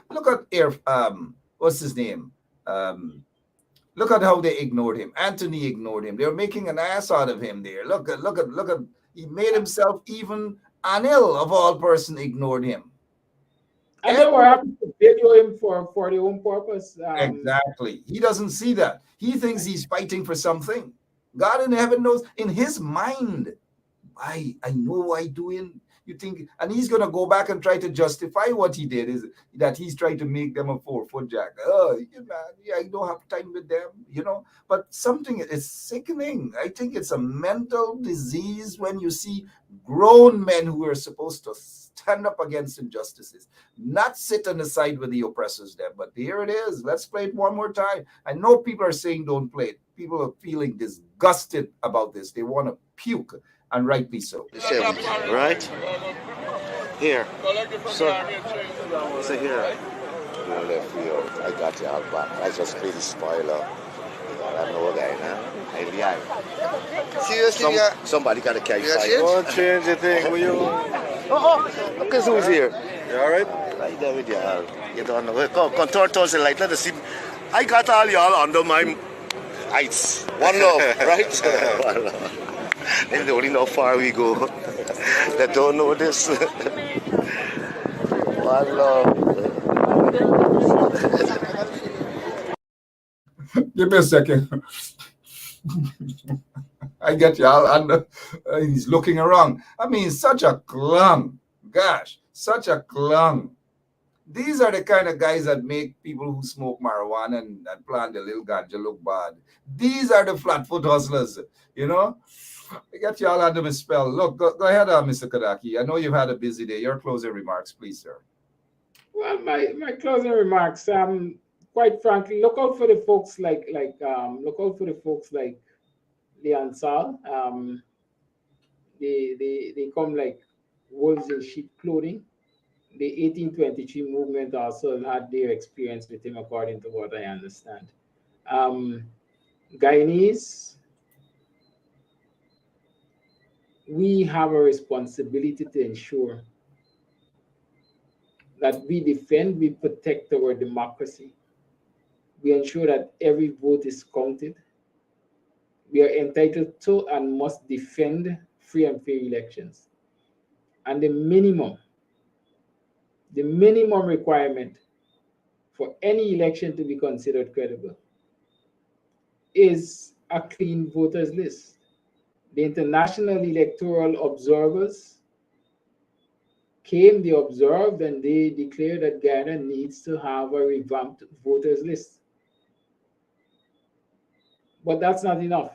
Look at what's his name? Look at how they ignored him. Anthony ignored him. They're making an ass out of him there. Look at. He made himself, even Anil of all person ignored him. And they were happy to video him for their own purpose. Exactly. He doesn't see that. He thinks he's fighting for something. God in heaven knows in his mind. I know what I'm doing. You think, and he's gonna go back and try to justify what he did, is that he's trying to make them a 4-foot jack. Oh, man, I don't have time with them, But something is sickening. I think it's a mental disease when you see grown men who are supposed to stand up against injustices, not sit on the side with the oppressors there. But here it is. Let's play it one more time. I know people are saying don't play it. People are feeling disgusted about this. They want to puke. And rightly so. Right? Here. So here. You left me out. I got you all back. I just played the spoiler. I know Guyana. Seriously, Somebody got to carry fight. Don't change the thing, will you? Look at who's here. You alright? Right there with you all. You don't know. Contour towards the light. Let us see. I got all y'all under my heights. One love, right? One love. They only know how far we go. They don't know this. One love. Give me a second. I get y'all under. He's looking around. I mean, such a clown. Gosh, such a clown. These are the kind of guys that make people who smoke marijuana and plant a little ganja look bad. These are the flatfoot hustlers, I got y'all under my spell. Look, go ahead, Mr. Kadaki. I know you've had a busy day. Your closing remarks, please, sir. Well, my closing remarks. Quite frankly, look out for the folks like Leon Sal. They come like wolves in sheep clothing. The 1823 movement also had their experience with him, according to what I understand. Guyanese, we have a responsibility to ensure that we defend, we protect our democracy. We ensure that every vote is counted. We are entitled to and must defend free and fair elections. And the minimum requirement for any election to be considered credible is a clean voters list. The international electoral observers came, they observed, and they declared that Guyana needs to have a revamped voters list. But that's not enough.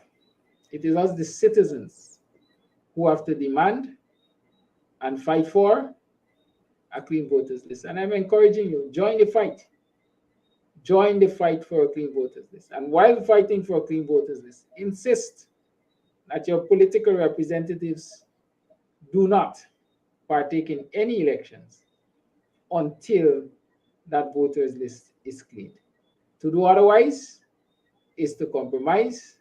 It is us, the citizens, who have to demand and fight for a clean voters list. And I'm encouraging you, join the fight. Join the fight for a clean voters list. And while fighting for a clean voters list, insist that your political representatives do not partake in any elections until that voters list is cleaned. To do otherwise is to compromise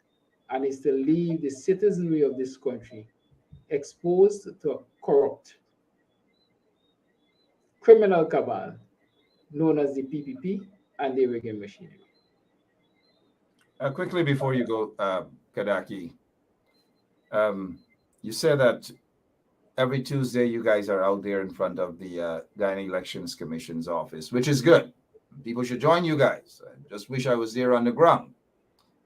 and is to leave the citizenry of this country exposed to a corrupt criminal cabal known as the PPP and the rigging machinery. Quickly before you go, Kadaki, you said that every Tuesday you guys are out there in front of the Guyana Elections Commission's office, which is good. People should join you guys. I just wish I was there on the ground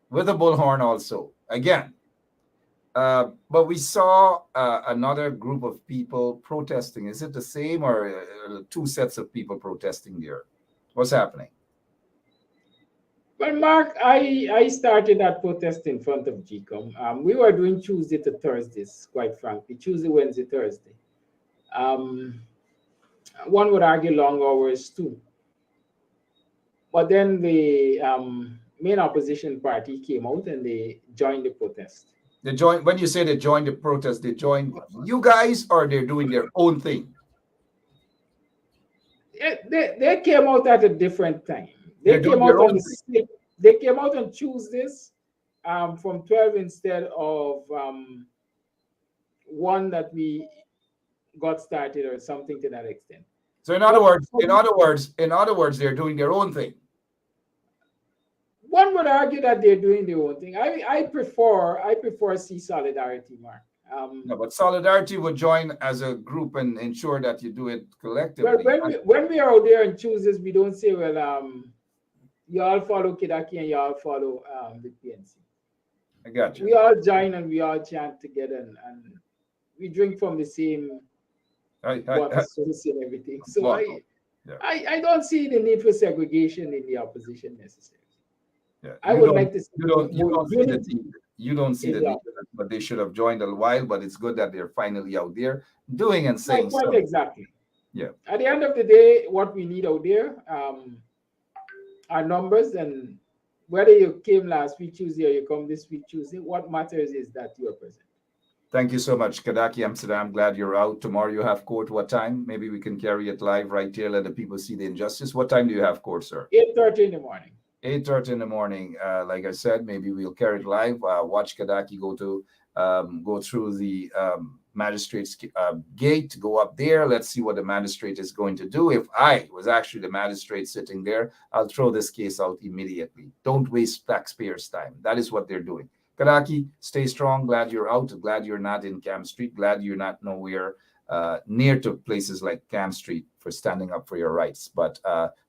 with a bullhorn also. Again, but we saw another group of people protesting. Is it the same or two sets of people protesting there? What's happening? Well, Mark, I started that protest in front of GCOM. We were doing Tuesday to Thursdays, quite frankly, Tuesday, Wednesday, Thursday. One would argue long hours too. But then the main opposition party came out and they joined the protest. They joined, when you say they joined the protest, they joined you guys or they're doing their own thing? They came out at a different time. They came out on Tuesdays from 12 instead of 1 that we got started or something to that extent. So in other words, they're doing their own thing. One would argue that they're doing their own thing. I prefer see solidarity, Mark. No, but solidarity would join as a group and ensure that you do it collectively. Well, when we are out there on Tuesdays, we don't say, well, you all follow Kadaki and you all follow the PNC. I got you. We all join and we all chant together and we drink from the same water source and everything. So I don't see the need for segregation in the opposition necessarily. Yeah. I would like to see you don't see the need, but they should have joined a while. But it's good that they're finally out there doing and saying quite exactly. Yeah. At the end of the day, what we need out there are numbers, and whether you came last week Tuesday or you come this week Tuesday, what matters is that you are present. Thank you so much, Kadaki Amsterdam. Glad you're out. Tomorrow you have court. What time? Maybe we can carry it live right here. Let the people see the injustice. What time do you have court, sir? 8:30 in the morning. 8:30 in the morning. Like I said, maybe we'll carry it live. Watch Kadaki go through the magistrate's gate, go up there. Let's see what the magistrate is going to do. If I was actually the magistrate sitting there, I'll throw this case out immediately. Don't waste taxpayers' time. That is what they're doing. Kadaki, stay strong. Glad you're out. Glad you're not in Cam Street. Glad you're not nowhere near to places like Cam Street for standing up for your rights. But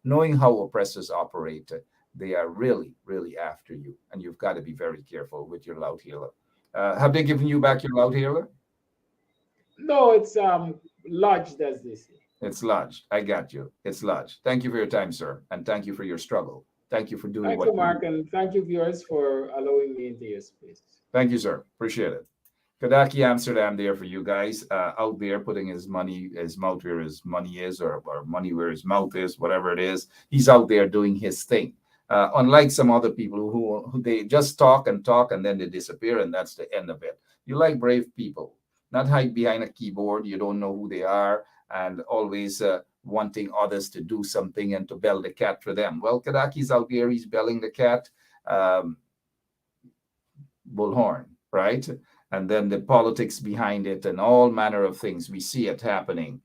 knowing how oppressors operate, they are really, really after you. And you've got to be very careful with your loud hailer. Have they given you back your loud hailer? No, it's lodged, as they say. It's lodged. I got you. It's lodged. Thank you for your time, sir. And thank you for your struggle. Thank you for doing Thank you, Mark, and thank you, viewers, for allowing me into your space. Thank you, sir. Appreciate it. Kadaki Amsterdam there for you guys, out there putting his mouth where his money is, or money where his mouth is, whatever it is. He's out there doing his thing. Unlike some other people who they just talk and then they disappear, and that's the end of it. You like brave people, not hide behind a keyboard. You don't know who they are, and always wanting others to do something and to bell the cat for them. Well, Kadaki's out there, he's belling the cat, bullhorn, right? And then the politics behind it and all manner of things. We see it happening.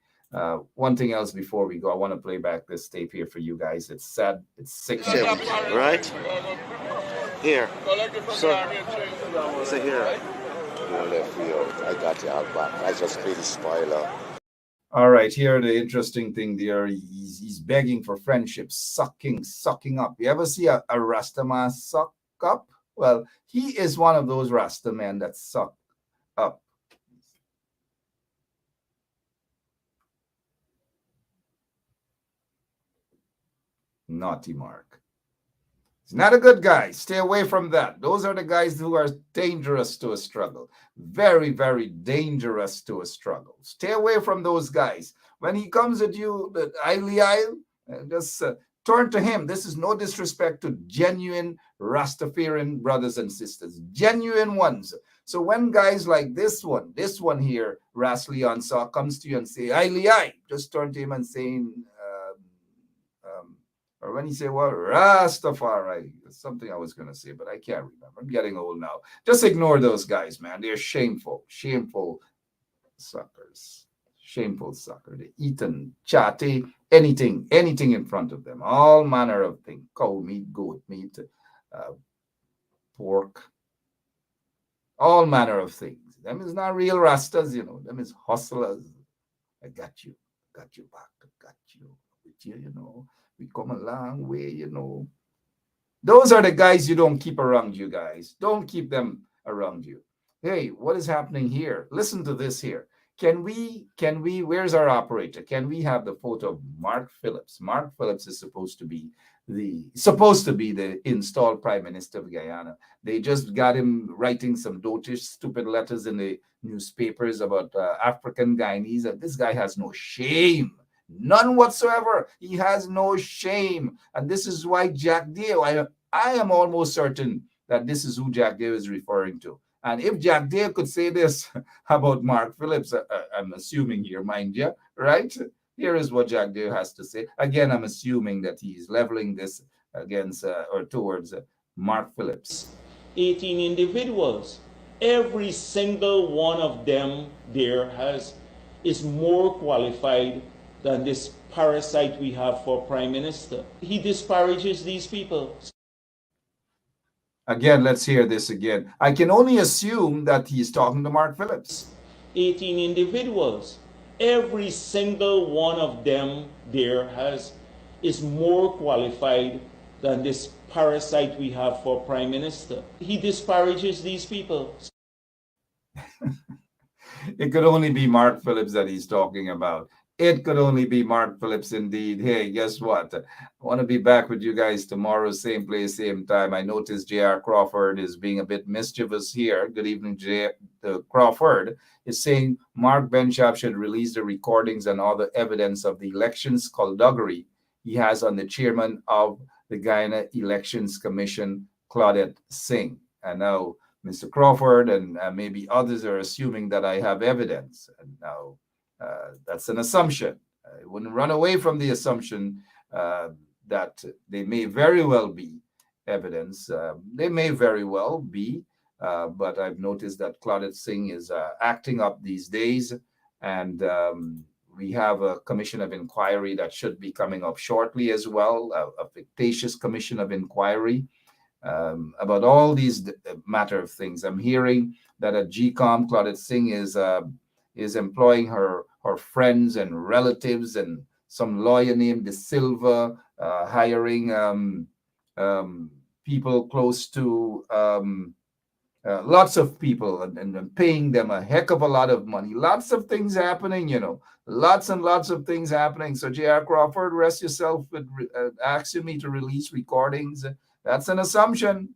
One thing else before we go, I want to play back this tape here for you guys. It's sad. It's sick. Right? Here. So here. I got you out back. I just clean the spoiler. All right, here the interesting thing there, he's begging for friendship, sucking up. You ever see a Rasta man suck up? Well, he is one of those Rasta men that suck up. Naughty Mark. He's not a good guy. Stay away from that. Those are the guys who are dangerous to a struggle. Very, very dangerous to a struggle. Stay away from those guys. When he comes at you, just turn to him. This is no disrespect to genuine Rastafarian brothers and sisters, genuine ones. So when guys like this one here, Ras Leon Saw, comes to you and say, I, just turn to him and saying, or when you say, well, Rastafari, it's something I was going to say, but I can't remember. I'm getting old now. Just ignore those guys, man. They're shameful suckers. Shameful sucker. They eat and chatty, anything in front of them. All manner of things. Cow meat, goat meat, pork, all manner of things. Them is not real Rastas, Them is hustlers. I got you back. I got you with you, We come a long way, Those are the guys you don't keep around you guys. Don't keep them around you. Hey, what is happening here? Listen to this here. Can we, where's our operator? Can we have the photo of Mark Phillips? Mark Phillips is supposed to be the installed Prime Minister of Guyana. They just got him writing some dotish, stupid letters in the newspapers about African Guyanese. And this guy has no shame. None whatsoever. He has no shame. And this is why Jack Dale, I am almost certain that this is who Jack Dale is referring to. And if Jack Dale could say this about Mark Phillips, I'm assuming here, mind you, right? Here is what Jack Dale has to say. Again, I'm assuming that he's leveling this against or towards Mark Phillips. 18 individuals. Every single one of them there is more qualified than this parasite we have for Prime Minister. He disparages these people. Again, let's hear this again. I can only assume that he's talking to Mark Phillips. 18 individuals. Every single one of them there is more qualified than this parasite we have for Prime Minister. He disparages these people. It could only be Mark Phillips that he's talking about. It could only be Mark Phillips indeed. Hey, guess what? I want to be back with you guys tomorrow, same place, same time. I noticed J.R. Crawford is being a bit mischievous here. Good evening, Crawford is saying Mark Benchap should release the recordings and all the evidence of the elections skullduggery he has on the chairman of the Guyana Elections Commission, Claudette Singh. And now Mr. Crawford and maybe others are assuming that I have evidence. And now that's an assumption. I wouldn't run away from the assumption that they may very well be evidence. They may very well be, but I've noticed that Claudette Singh is acting up these days, and we have a commission of inquiry that should be coming up shortly as well, a fictitious commission of inquiry about all these matter of things. I'm hearing that at GCOM, Claudette Singh is employing her friends and relatives and some lawyer named De Silva, hiring people close to lots of people and paying them a heck of a lot of money. Lots of things happening, lots and lots of things happening. So J.R. Crawford, rest yourself with asking me to release recordings. That's an assumption,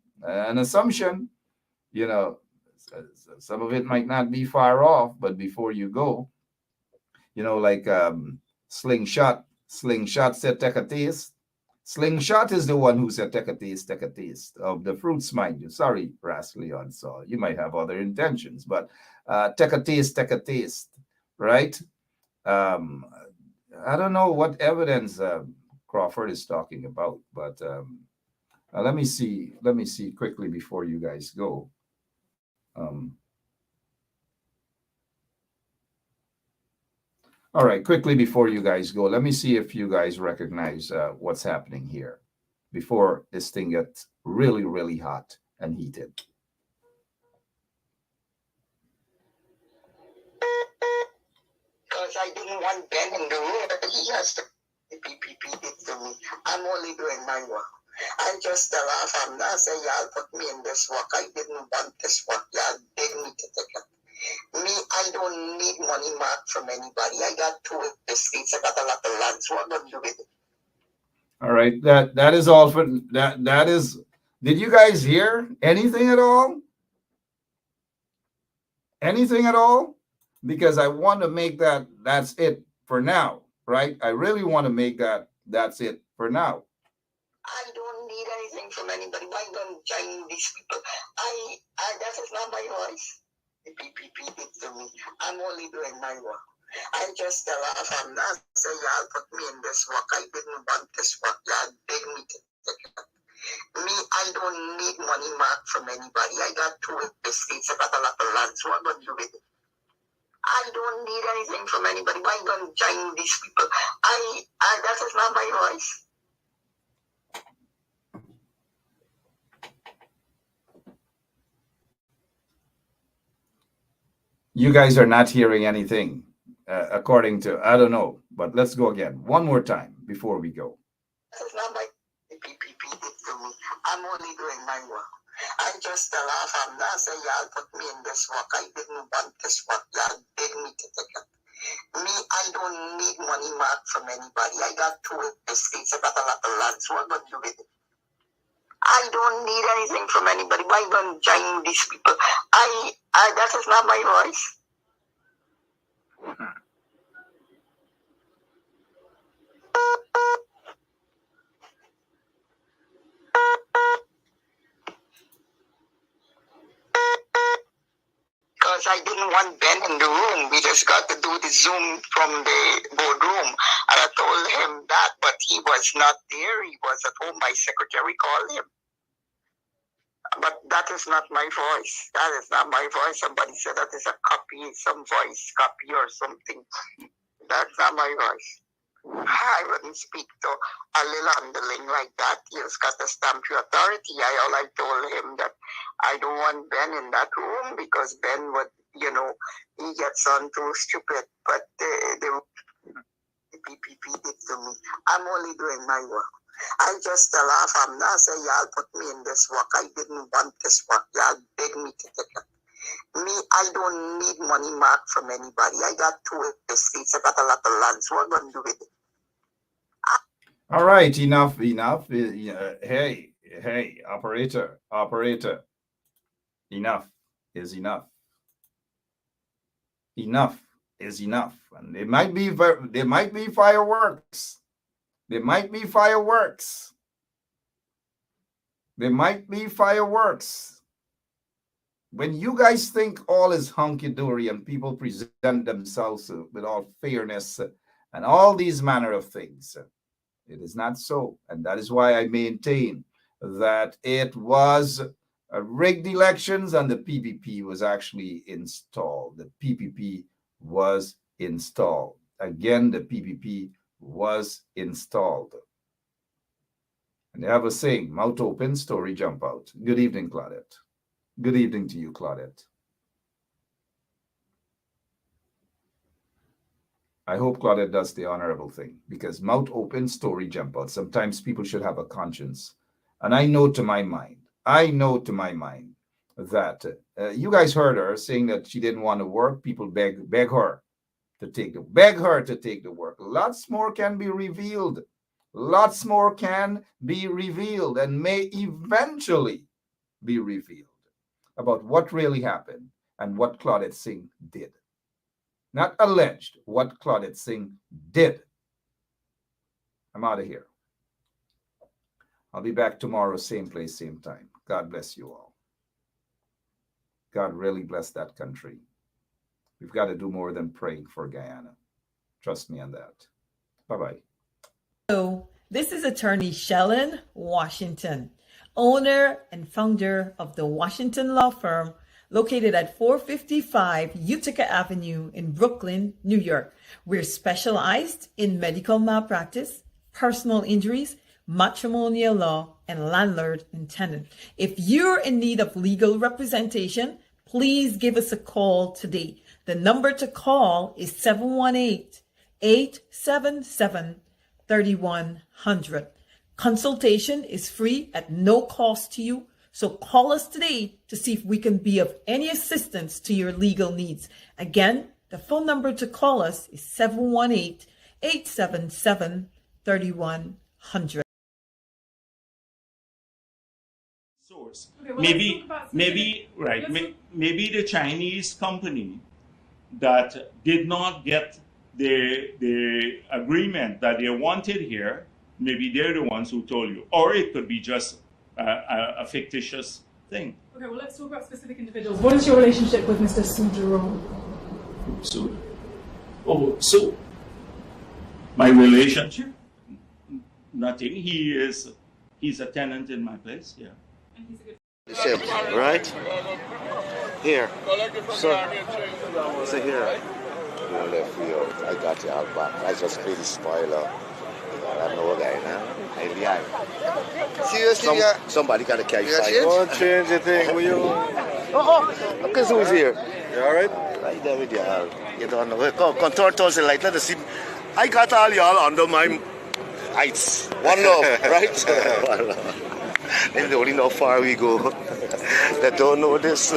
Some of it might not be far off, but before you go, like Slingshot said, take a taste. Slingshot is the one who said, take a taste of the fruits, mind you. Sorry, Ras Leon, so you might have other intentions, but take a taste, right? I don't know what evidence Crawford is talking about, but let me see quickly before you guys go. All right, quickly before you guys go, let me see if you guys recognize what's happening here before this thing gets really, really hot and heated. Because I didn't want Ben in the room, but he has to PPP it to me. I'm only doing my work. I just tell her from now, say, y'all put me in this work. I didn't want this work. Y'all beg me to take it. Me, I don't need money mark from anybody. I got 2 estates. I got a lot of land. So what do you do with it? All right. That is all for that is. Did you guys hear anything at all? Anything at all? Because I want to make that's it for now, right? I really want to make that's it for now. I don't need anything from anybody. Why don't join these people? I that is not my voice. The PPP did to me. I'm only doing my work. I just tell her from now, say, y'all put me in this work. I didn't want this work. Y'all beg me to take it. Me, I don't need money mark from anybody. I got 2 estates. I got a lot of land. So what do you with it? I don't need anything from anybody. Why don't join these people? I that is not my voice. You guys are not hearing anything, according to, I don't know, but let's go again. One more time before we go. This is not my PPP did to me. I'm only doing my work. I just tell her from now, say, y'all put me in this work. I didn't want this work. Y'all beg me to take it. Me, I don't need money mark from anybody. I got 2 estates. I got a lot of land. So what do you with it? I don't need anything from anybody. Why don't join these people? I that is not my voice. Because I didn't want Ben in the room. We just got to do the Zoom from the boardroom. And I told him that, but he was not there. He was at home. My secretary called him. But that is not my voice. That is not my voice. Somebody said that is a copy, some voice copy or something. That's not my voice. I wouldn't speak to a little underling like that. He's got a stamp your authority. I told him that I don't want Ben in that room because Ben would, he gets on too stupid. But the PPP did to me. I'm only doing my work. I just tell her from now, say, y'all put me in this work. I didn't want this work. Y'all beg me to take it. Me, I don't need money mark from anybody. I got 2 estates. I got a lot of land. So what do you do with it? All right, enough. Hey, operator. Enough is enough. Enough is enough. And there might be fireworks. There might be fireworks. There might be fireworks. When you guys think all is hunky-dory and people present themselves with all fairness and all these manner of things, it is not so. And that is why I maintain that it was rigged elections and the PPP was actually installed. The PPP was installed. Again, the PPP was installed. And they have a saying, mouth open, story jump out. Good evening, Claudette. Good evening to you, Claudette. I hope Claudette does the honorable thing because mouth open, story jump out. Sometimes people should have a conscience. And I know to my mind that you guys heard her saying that she didn't want to work. People beg her to take the work. Lots more can be revealed. Lots more can be revealed and may eventually be revealed about what really happened and what Claudette Singh did. Not alleged, what Claudette Singh did. I'm out of here. I'll be back tomorrow, same place, same time. God bless you all. God really bless that country. We've got to do more than praying for Guyana. Trust me on that. Bye-bye. Hello, this is attorney Shellen Washington, owner and founder of the Washington Law Firm, located at 455 Utica Avenue in Brooklyn, New York. We're specialized in medical malpractice, personal injuries, matrimonial law, and landlord and tenant. If you're in need of legal representation, please give us a call today. The number to call is 718-877-3100. Consultation is free at no cost to you, so call us today to see if we can be of any assistance to your legal needs. Again, the phone number to call us is 718-877-3100. Source. Okay, well, maybe the Chinese company that did not get the agreement that they wanted here, maybe they're the ones who told you, or it could be just a fictitious thing. Okay, well, let's talk about specific individuals. What is your relationship with Mr. Su Jerome? So my relationship? Nothing. He's a tenant in my place. Yeah. And he's a good. Right? Here. Sir. Say here. You left me out. I got you all back. I just paid the spoiler. I know a guy now. Seriously, Somebody got to carry you got five. change? Don't change the thing, will you? Look at who's here. You alright? Right there with you all. You don't know. Come, contour towards the light. Let us see. I got all y'all under my heights. One love, right? One love. They only know how far we go. They don't know this.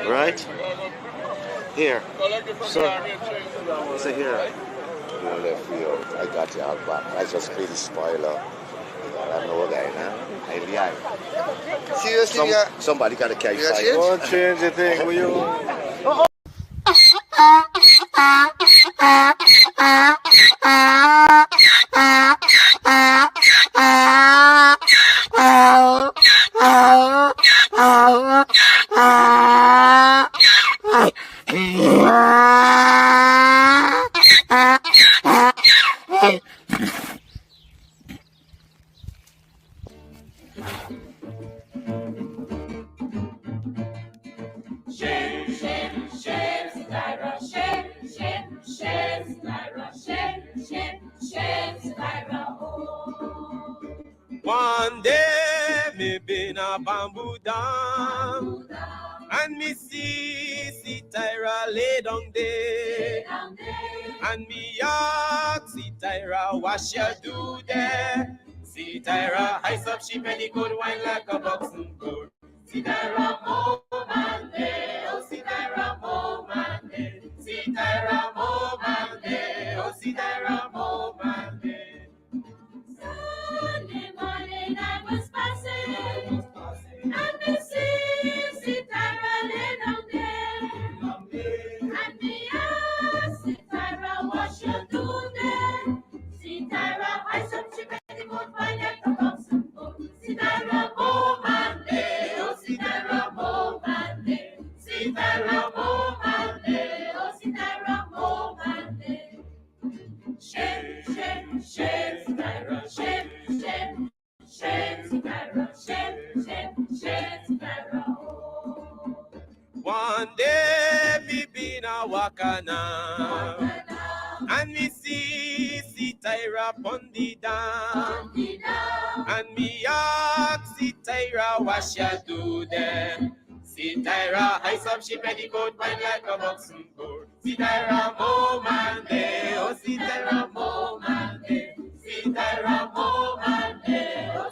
Right? Here. Sir. Say here. You left me out. I got you all back. I just paid the spoiler. I know a guy now. Seriously, Somebody got to carry you got five. change? Don't change the thing, will you? One day me been a bamboo down, and me see Tyra lay down there, and me ask see Tyra what she do there. See Tyra ice up she penny good wine like a boxing gold. See Tyra man there, oh see Tyra man there. See Tyra man there, oh see Tyra man there. Sunday morning I was passing, and me see Tyra lay down there, and me ask see Tyra what she do there. See Tyra ice up she penny good wine like a boxing gold. See Tyra man there, oh see Tyra man there. See Tyra man there, oh see Tyra man there. Shake, shake, shake, Tyra, shake, shake, shake, Tyra, shake, shake, shake, Tyra. One day me been a wakana, and me see Tyra pon the dam, and me ask see Tyra what she do there. See Tyra ice up she petticoat wine like a boxing board. See Tyra man there, oh see Tyra man there. See Tyra man there, oh